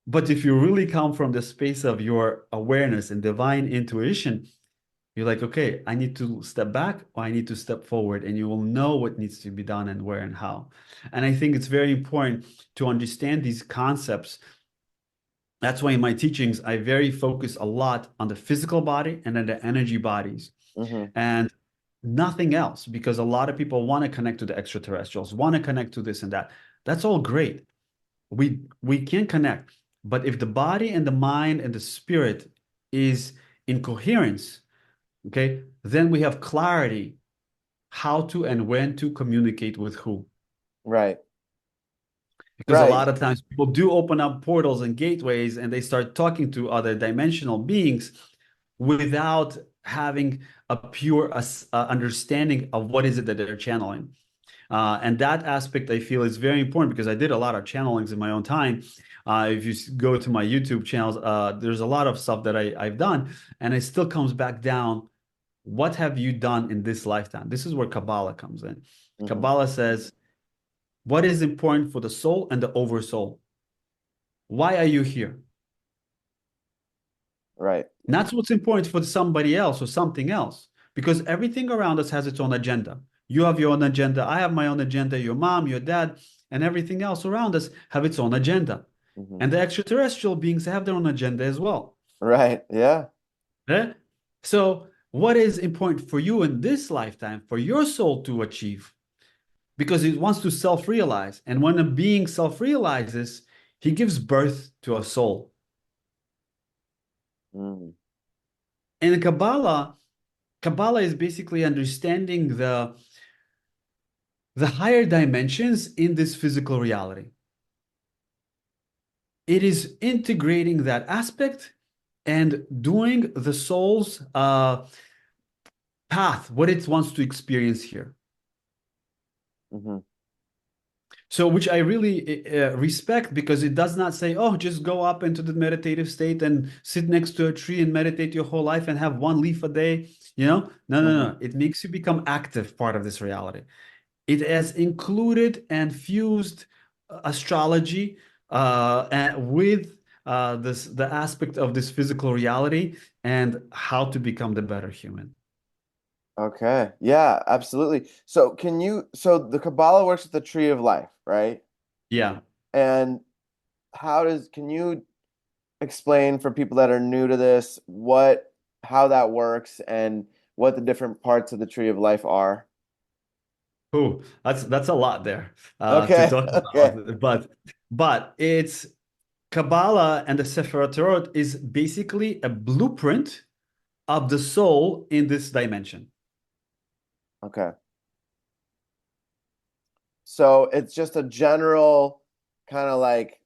But if you really come from the space of your awareness and divine intuition, you're like, okay, I need to step back or I need to step forward, and you will know what needs to be done and where and how. And I think it's very important to understand these concepts. That's why in my teachings, I very focus a lot on the physical body and then the energy bodies Hmm. and nothing else, because a lot of people want to connect to the extraterrestrials, want to connect to this and that. That's all great. We can connect, but if the body and the mind and the spirit is in coherence, okay, then we have clarity how to and when to communicate with who. Right. Because a lot Right. of times people do open up portals and gateways and they start talking to other dimensional beings without having a pure understanding of what is it that they're channeling. And that aspect I feel is very important because I did a lot of channelings in my own time. If you go to my YouTube channels, there's a lot of stuff that I've done, and it still comes back down. What have you done in this lifetime? This is where Kabbalah comes in. Hmm. Kabbalah says, what is important for the soul and the oversoul? Why are you here? Right. And that's what's important for somebody else or something else, because everything around us has its own agenda. You have your own agenda. I have my own agenda. Your mom, your dad, and everything else around us have its own agenda. Hmm. And the extraterrestrial beings have their own agenda as well. Right. Yeah. Eh? So, what is important for you in this lifetime for your soul to achieve? Because it wants to self realize. And when a being self realizes, he gives birth to a soul. Mm. In Kabbalah, Kabbalah is basically understanding the higher dimensions in this physical reality. It is integrating that aspect and doing the soul's path, what it wants to experience here. Hmm. So, which I really respect because it does not say, oh, just go up into the meditative state and sit next to a tree and meditate your whole life and have one leaf a day. No, no, Hmm. no. It makes you become active part of this reality. It has included and fused astrology and with the aspect of this physical reality and how to become the better human. Okay. Yeah, absolutely. So the Kabbalah works with the tree of life, right? Yeah. And can you explain for people that are new to this how that works and what the different parts of the tree of life are? Oh, that's a lot there to Okay. talk Okay. about. But it's Kabbalah and the Sefer Torah is basically a blueprint of the soul in this dimension. Okay. So it's just a general kind of like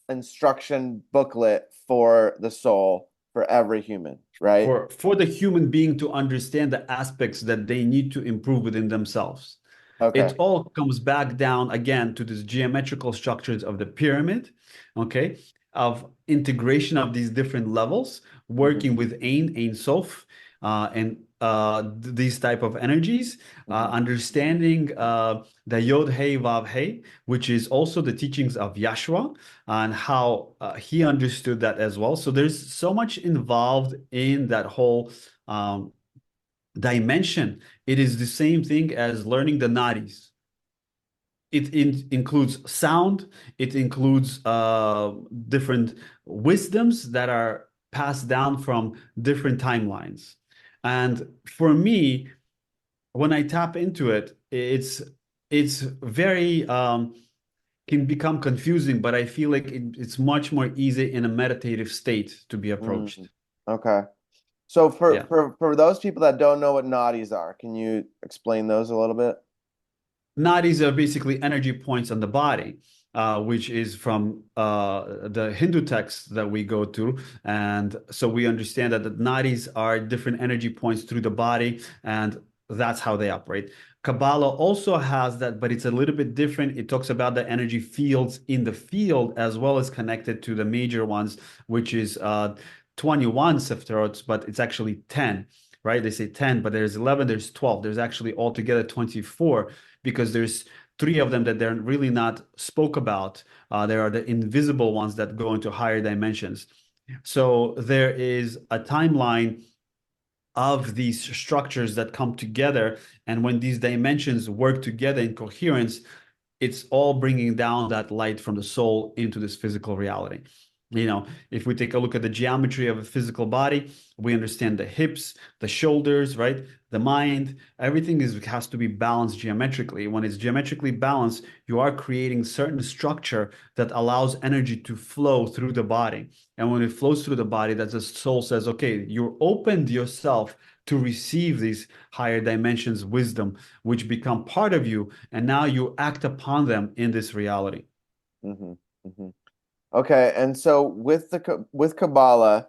instruction booklet for the soul for every human, right? For the human being to understand the aspects that they need to improve within themselves. It Okay. all comes back down again to these geometrical structures of the pyramid, okay, of integration of these different levels, Hmm. working with Ein Sof, and these type of energies, Hmm. understanding the Yod Hey Vav Hey, which is also the teachings of Yahshua and how he understood that as well. So there's so much involved in that whole dimension. It is the same thing as learning the nadis. Includes sound. It includes different wisdoms that are passed down from different timelines. And for me, when I tap into it, it's very can become confusing, but I feel like it's much more easy in a meditative state to be approached. Mm. Okay. So Yeah. for those people that don't know what nadis are, can you explain those a little bit? Nadis are basically energy points on the body, which is from the Hindu texts that we go to. And so we understand that the nadis are different energy points through the body, and that's how they operate. Kabbalah also has that, but it's a little bit different. It talks about the energy fields in the field as well as connected to the major ones, which is 21 sefirot, but it's actually 10, right? They say 10, but there's 11, there's 12. There's actually altogether 24 because there's three of them that they're really not spoke about. There are the invisible ones that go into higher dimensions. So there is a timeline of these structures that come together. And when these dimensions work together in coherence, it's all bringing down that light from the soul into this physical reality. If we take a look at the geometry of a physical body, we understand the hips, the shoulders, right? The mind, everything has to be balanced geometrically. When it's geometrically balanced, you are creating certain structure that allows energy to flow through the body. And when it flows through the body, that the soul says, okay, you opened yourself to receive these higher dimensions, wisdom, which become part of you, and now you act upon them in this reality. Hmm. Hmm. Okay, and so with Kabbalah,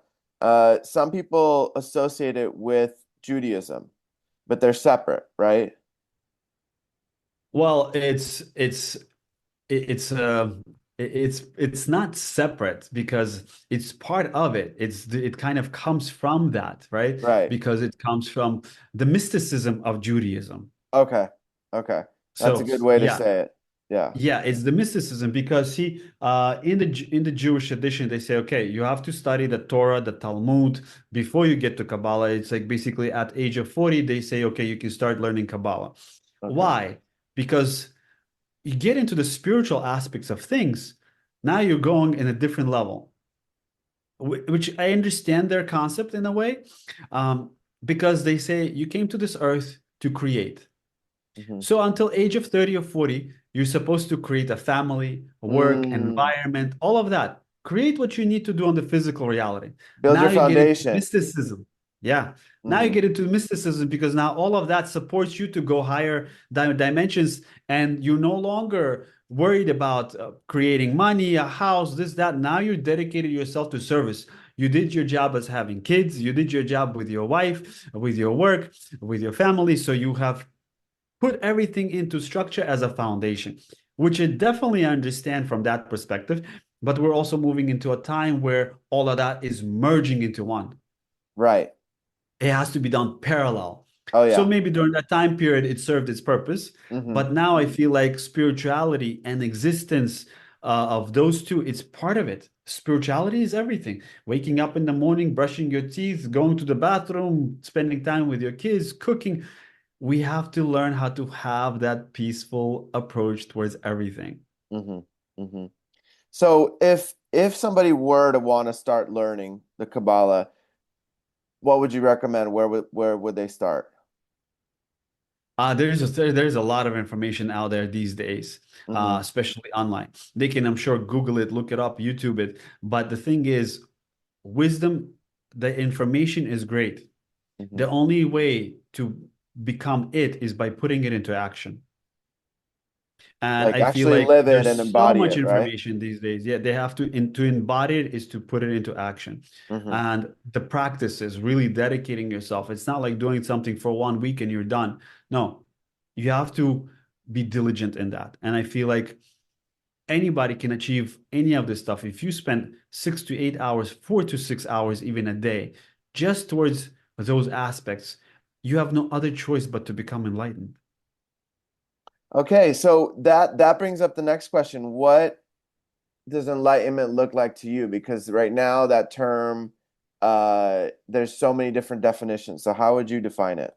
some people associate it with Judaism, but they're separate, right? Well, it's it's not separate because it's part of it. It kind of comes from that, right? Right. Because it comes from the mysticism of Judaism. Okay. Okay. That's a So good way to yeah, say it. Yeah. yeah, it's the mysticism because see, in the Jewish tradition, they say, okay, you have to study the Torah, the Talmud before you get to Kabbalah. It's like basically at age of 40, they say, okay, you can start learning Kabbalah. Okay. Why? Because you get into the spiritual aspects of things, now you're going in a different level, which I understand their concept in a way, um, because they say you came to this earth to create. Hmm. So until age of 30 or 40, you're supposed to create a family, a work, Mm. environment, all of that. Create what you need to do on the physical reality. Build Now your you get into foundation. mysticism. Yeah. Now you Hmm. get into mysticism because now all of that supports you to go higher dimensions and you're no longer worried about creating money, a house, this, that. Now you're dedicated yourself to service. You did your job as having kids. You did your job with your wife, with your work, with your family. So you have put everything into structure as a foundation, which I definitely understand from that perspective. But we're also moving into a time where all of that is merging into one. Right. It has to be done parallel. Oh So yeah. maybe during that time period, it served its purpose. Mm-hmm. But now I feel like spirituality and existence of those two, it's part of it. Spirituality is everything. Waking up in the morning, brushing your teeth, going to the bathroom, spending time with your kids, cooking. We have to learn how to have that peaceful approach towards everything. Mm-hmm. Mm-hmm. So if somebody were to want to start learning the Kabbalah, what would you recommend? Where would they start? There's a lot of information out there these days, Mm-hmm. especially online. They can, I'm sure, Google it, look it up, YouTube it. But the thing is, wisdom, the information is great. Mm-hmm. The only way to become it is by putting it into action. And Like I feel actually like live it and there's so embody much it, right? information these days. Yeah, they have to embody it is to put it into action. Mm-hmm. And the practice is really dedicating yourself. It's not like doing something for 1 week and you're done. No, you have to be diligent in that. And I feel like anybody can achieve any of this stuff if you spend 6 to 8 hours, 4 to 6 hours, even a day, just towards those aspects. You have no other choice but to become enlightened. Okay, so that brings up the next question. What does enlightenment look like to you? Because right now that term, there's so many different definitions. So how would you define it?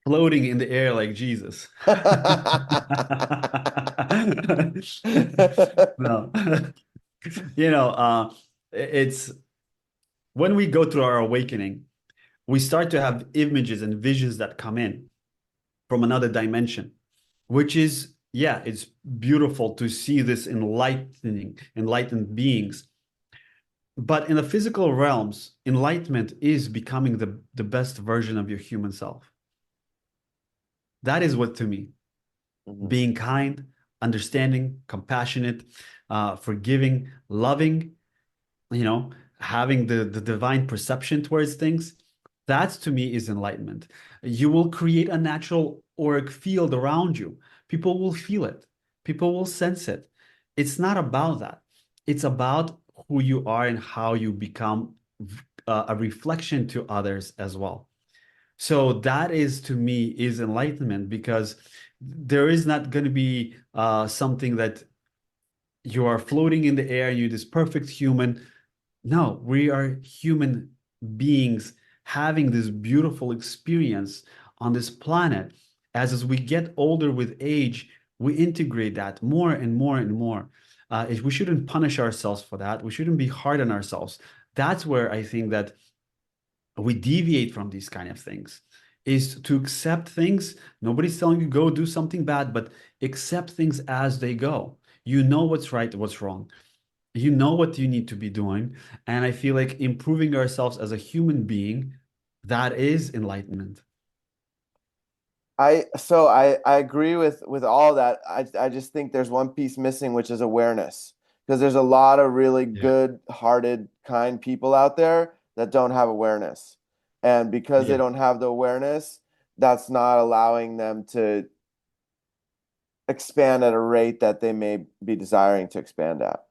Floating in the air like Jesus. No, it's when we go through our awakening, we start to have images and visions that come in from another dimension, which is, yeah, it's beautiful to see this enlightened beings. But in the physical realms, enlightenment is becoming the best version of your human self. That is what to me, Mhm, being kind, understanding, compassionate, forgiving, loving, you know, having the divine perception towards things. That to me is enlightenment. You will create a natural auric field around you. People will feel it, people will sense it. It's not about that. It's about who you are and how you become a reflection to others as well. So that is to me is enlightenment because there is not going to be something that you are floating in the air, you're this perfect human. No, we are human beings having this beautiful experience on this planet. As we get older with age, we integrate that more and more and more. We shouldn't punish ourselves for that. We shouldn't be hard on ourselves. That's where I think that we deviate from these kind of things is to accept things. Nobody's telling you go do something bad, but accept things as they go. You know what's right, what's wrong. You know what you need to be doing. And I feel like improving ourselves as a human being, that is enlightenment. I agree with all that. I just think there's one piece missing, which is awareness. Because there's a lot of really Yeah. good-hearted, kind people out there that don't have awareness. And because they Yeah. don't have the awareness, that's not allowing them to expand at a rate that they may be desiring to expand at.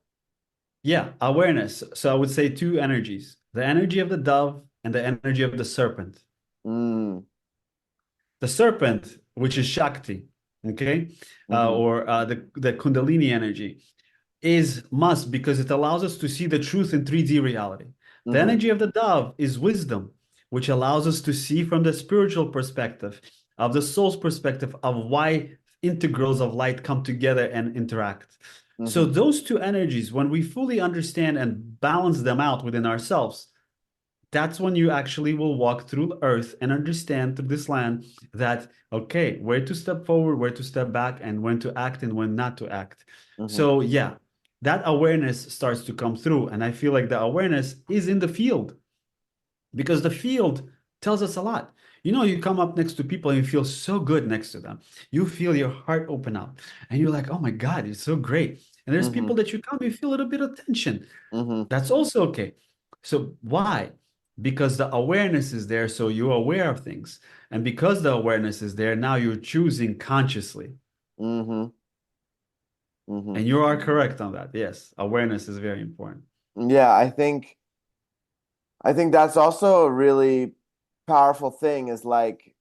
Yeah. Awareness. So I would say two energies, the energy of the dove and the energy of the serpent. Mm, The serpent, which is Shakti, okay, hmm or the Kundalini energy, is must because it allows us to see the truth in 3D reality. The hmm energy of the dove is wisdom, which allows us to see from the spiritual perspective, of the soul's perspective, of why integrals of light come together and interact. So hmm those two energies, when we fully understand and balance them out within ourselves, that's when you actually will walk through earth and understand through this land that okay, where to step forward, where to step back, and when to act and when not to act. hmm So yeah, that awareness starts to come through, and I feel like the awareness is in the field because the field tells us a lot. You come up next to people and you feel so good next to them. You feel your heart open up and you're like, oh my God, it's so great. And there's hmm people that you come, you feel a little bit of tension. hmm That's also okay. So why? because the awareness is there, so you're aware of things. And because the awareness is there, now you're choosing consciously. Mm-hmm. Mm-hmm. And you are correct on that. Yes, awareness is very important. Yeah, I think that's also a really powerful thing is like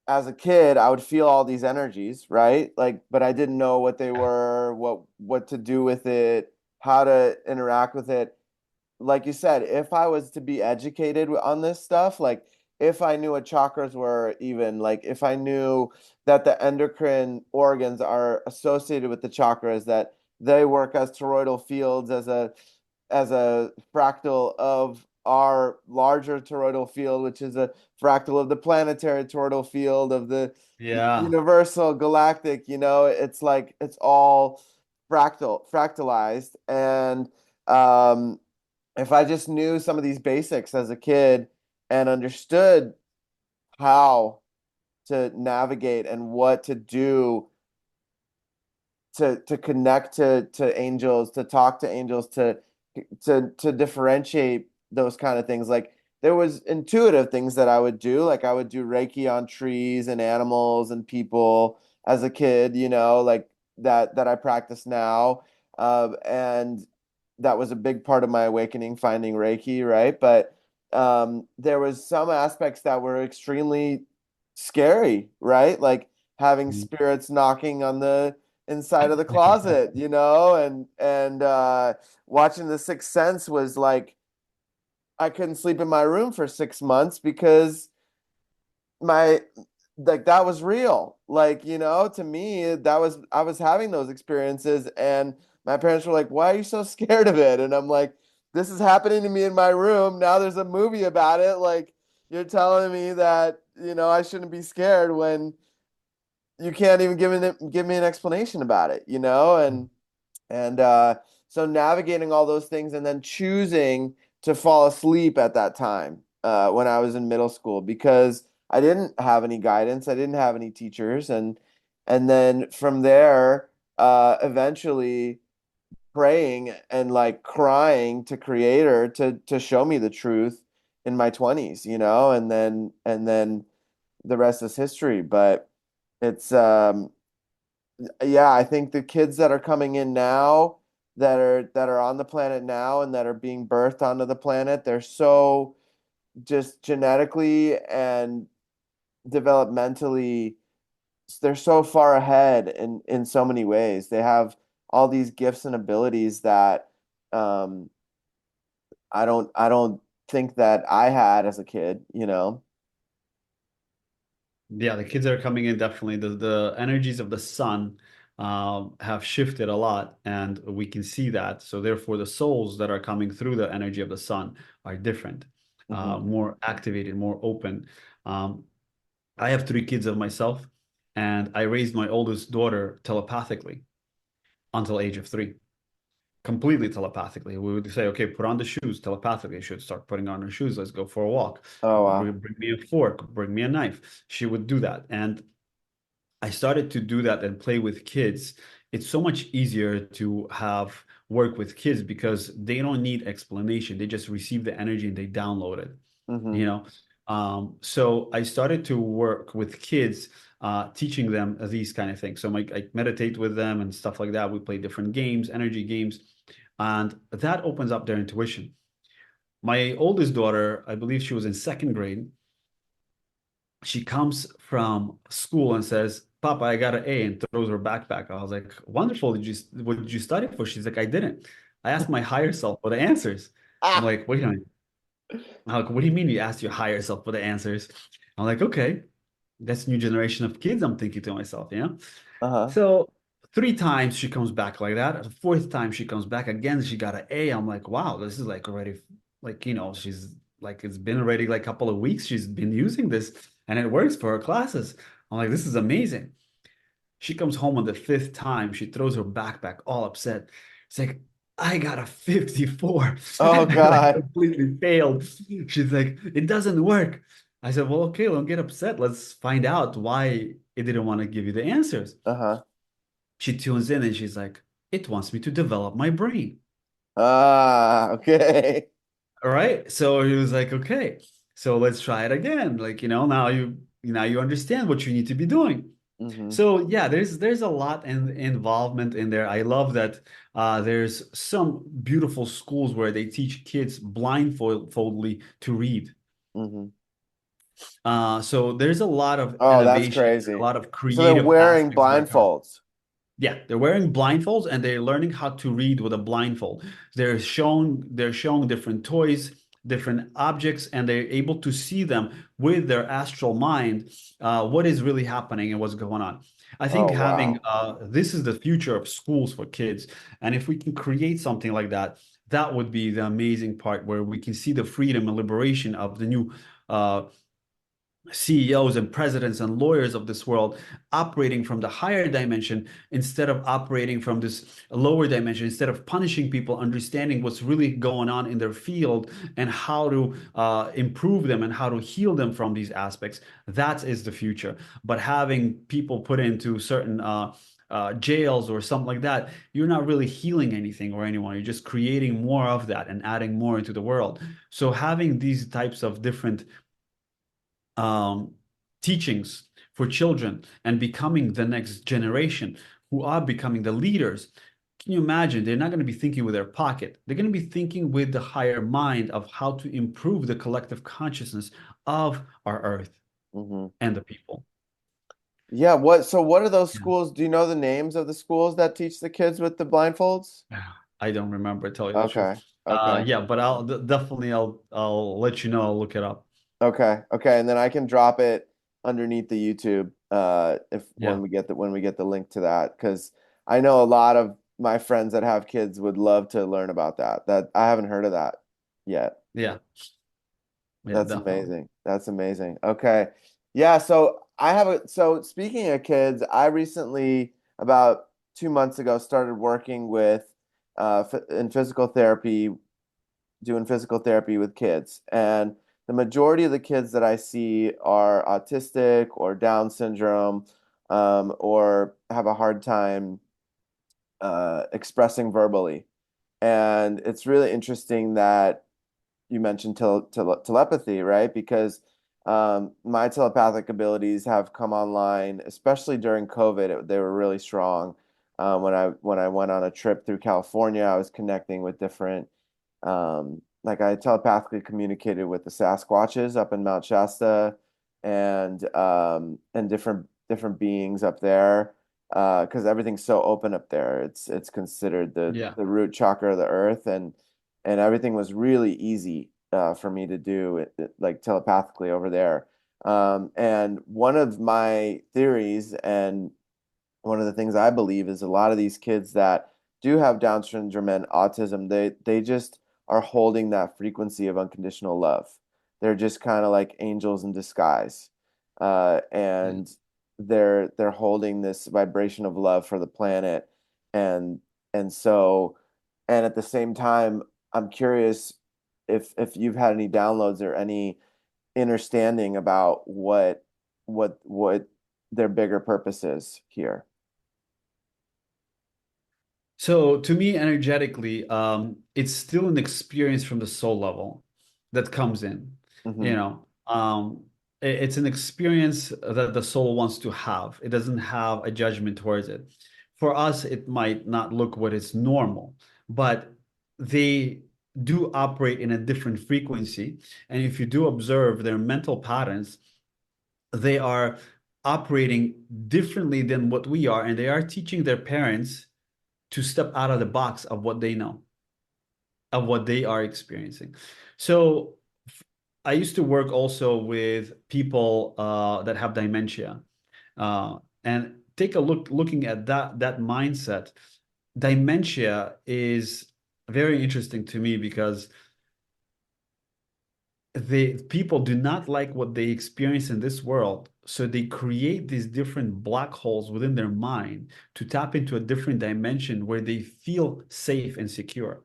as a kid, I would feel all these energies, right? Like, but I didn't know what they were, what to do with it, how to interact with it. Like you said, if I was to be educated on this stuff, like if I knew what chakras were, even like if I knew that the endocrine organs are associated with the chakras, that they work as toroidal fields as a fractal of our larger toroidal field, which is a fractal of the planetary toroidal field of the Yeah. universal galactic, it's like it's all fractalized. And if I just knew some of these basics as a kid and understood how to navigate and what to do to connect to angels, to talk to angels, to differentiate those kind of things. Like there was intuitive things that I would do, like I would do Reiki on trees and animals and people as a kid, like that I practice now. And that was a big part of my awakening, finding Reiki, right? But there was some aspects that were extremely scary, right? Like having spirits knocking on the inside of the closet, and watching The Sixth Sense was like I couldn't sleep in my room for 6 months because my like that was real. Like, to me, that was I was having those experiences and my parents were like, "Why are you so scared of it?" And I'm like, "This is happening to me in my room. Now there's a movie about it. Like, you're telling me that, I shouldn't be scared when you can't even give me an explanation about it, and so navigating all those things and then choosing to fall asleep at that time when I was in middle school because I didn't have any guidance, I didn't have any teachers, and then from there, eventually praying and like crying to Creator to show me the truth in my 20s, and then the rest is history. But it's yeah, I think the kids that are coming in now that are on the planet now and that are being birthed onto the planet, they're so just genetically and developmentally, they're so far ahead in so many ways. They have all these gifts and abilities that um I don't think that I had as a kid. Yeah, the kids that are coming in definitely the energies of the sun have shifted a lot, and we can see that. So therefore, the souls that are coming through the energy of the sun are different, Hmm. more activated, more open. Um, I have three kids of myself, and I raised my oldest daughter telepathically until age of 3, completely telepathically. We would say, okay, put on the shoes telepathically. She would start putting on her shoes. Let's go for a walk. Oh wow. Bring me a fork, bring me a knife. She would do that. And I started to do that and play with kids. It's so much easier to have work with kids because they don't need explanation. They just receive the energy and they download it, Hmm. you know? So I started to work with kids, teaching them these kind of things. So I meditate with them and stuff like that. We play different games, energy games, and that opens up their intuition. My oldest daughter, I believe she was in second grade, she comes from school and says, "Papa, I got an A," and throws her backpack. I was like, "Wonderful! What did you study for?" She's like, "I didn't. I asked my higher self for the answers." I'm Ah. like, "Wait a minute." I'm like, "What do you mean you asked your higher self for the answers?" I'm like, "Okay, that's a new generation of kids." I'm thinking to myself. Uh-huh. So 3 times she comes back like that. The fourth time she comes back again, she got an A. I'm like, "Wow, this is like already like she's like it's been already like a couple of weeks. She's been using this and it works for her classes." I'm like, "This is amazing." She comes home on the fifth time. She throws her backpack all upset. It's like, "I got a 54 Oh and I like God. completely failed." She's like, "It doesn't work." I said, "Well, okay, don't get upset. Let's find out why it didn't want to give you the answers." Uh-huh. She tunes in and she's like, "It wants me to develop my brain." Okay. All right. So he was like, okay, so let's try it again. Like, now you understand what you need to be doing. Hmm. So yeah, there's a lot in involvement in there. I love that there's some beautiful schools where they teach kids blindfoldedly to read. Hmm. So there's a lot of Oh, that's innovation, a crazy. lot of So they're creative wearing aspects that are coming. blindfolds. Yeah, they're wearing blindfolds and they're learning how to read with a blindfold. They're showing different toys, different objects, and they're able to see them with their astral mind, what is really happening and what's going on. I think Oh, having wow. this is the future of schools for kids, and if we can create something like that, that would be the amazing part where we can see the freedom and liberation of the new uh, CEOs and presidents and lawyers of this world operating from the higher dimension instead of operating from this lower dimension, instead of punishing people, understanding what's really going on in their field and how to improve them and how to heal them from these aspects. That is the future. But having people put into certain jails or something like that, you're not really healing anything or anyone. You're just creating more of that and adding more into the world. So having these types of different um, teachings for children and becoming the next generation who are becoming the leaders. Can you imagine? They're not going to be thinking with their pocket. They're going to be thinking with the higher mind of how to improve the collective consciousness of our earth Hmm. and the people. Yeah, what are those Yeah. schools? Do you know the names of the schools that teach the kids with the blindfolds? I don't remember, tell you the truth. Okay. Okay. Yeah, but definitely I'll let you know. I'll look it up. Okay. Okay. And then I can drop it underneath the YouTube if Yeah. when we get the link to that because I know a lot of my friends that have kids would love to learn about that. That I haven't heard of that yet. Yeah. Yeah, That's definitely. amazing. That's amazing. Okay. Yeah, so speaking of kids, I recently about 2 months ago started working with in physical therapy, doing physical therapy with kids. And the majority of the kids that I see are autistic or Down syndrome, or have a hard time expressing verbally. And it's really interesting that you mentioned telepathy, right? Because my telepathic abilities have come online, especially during COVID. They were really strong. When I went on a trip through California, I was connecting with different, like I telepathically communicated with the Sasquatches up in Mount Shasta, and different beings up there, because everything's so open up there. It's considered Yeah. the root chakra of the earth, and everything was really easy for me to do like telepathically over there. And one of my theories and one of the things I believe is a lot of these kids that do have Down syndrome and autism, they just are holding that frequency of unconditional love. They're just kind of like angels in disguise, Yeah. and they're holding this vibration of love for the planet, and and so and at the same time, I'm curious if you've had any downloads or any understanding about what their bigger purpose is here. So to me, energetically, it's still an experience from the soul level that comes in. Hmm. You know, it's an experience that the soul wants to have. It doesn't have a judgment towards it. For us, it might not look what is normal, but they do operate in a different frequency. And if you do observe their mental patterns, they are operating differently than what we are, and they are teaching their parents to step out of the box of what they know, of what they are experiencing. So I used to work also with people that have dementia, and take a looking at that mindset. Dementia is very interesting to me because people do not like what they experience in this world, so they create these different black holes within their mind to tap into a different dimension where they feel safe and secure.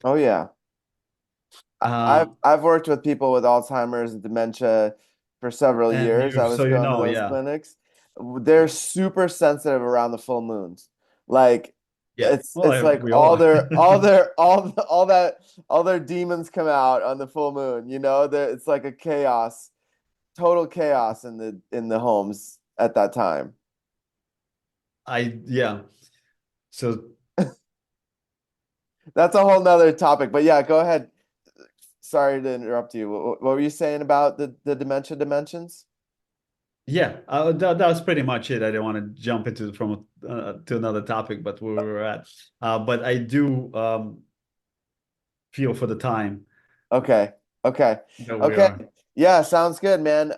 Oh yeah. Uh, I've worked with people with Alzheimer's and dementia for several and years. I so was going to those yeah, clinics. They're yeah, super sensitive around the full moons. Like Yeah. it's Well, like we all are. all their demons come out on the full moon, you know? It's like a chaos, total chaos in the homes at that time. Yeah. So That's a whole nother topic, but yeah, go ahead. Sorry to interrupt you. What were you saying about the dementia dimensions? yeah, that was pretty much it. I didn't want to jump into from to another topic, but where we were at. But I do feel for the time Okay. Okay. that we Okay. are. Yeah, sounds good, man.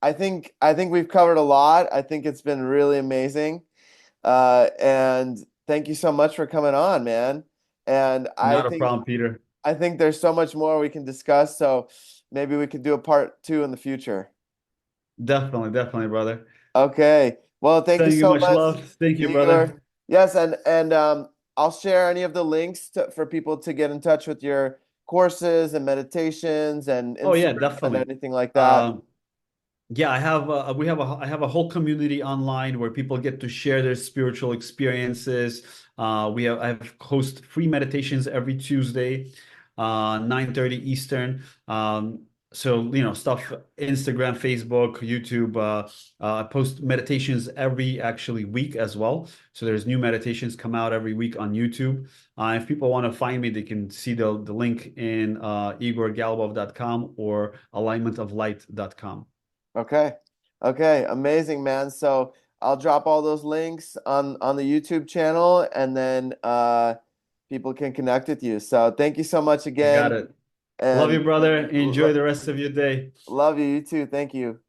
I think we've covered a lot. I think it's been really amazing. And thank you so much for coming on, man. And Not a problem, Peter. I think there's so much more we can discuss, so maybe we could do a part two in the future. Definitely, definitely, brother. Okay. Well, thank you Sending you so much much, love. Thank you, brother. Igor. Yes, and I'll share any of the links for people to get in touch with your courses and meditations and Oh yeah, Instagram and definitely. anything like that. Um, Yeah, I have a whole community online where people get to share their spiritual experiences. I have host free meditations every Tuesday, 9:30 Eastern. So stuff Instagram, Facebook, YouTube. I post meditations every actually week as well. So there's new meditations come out every week on YouTube. If people want to find me, they can see the link in igorgalibov.com or alignmentoflight.com. Okay. Okay, amazing, man. So I'll drop all those links on the YouTube channel and then people can connect with you. So thank you so much I got again it. Love and you, brother. Enjoy the rest of your day. love you. You too. Thank you.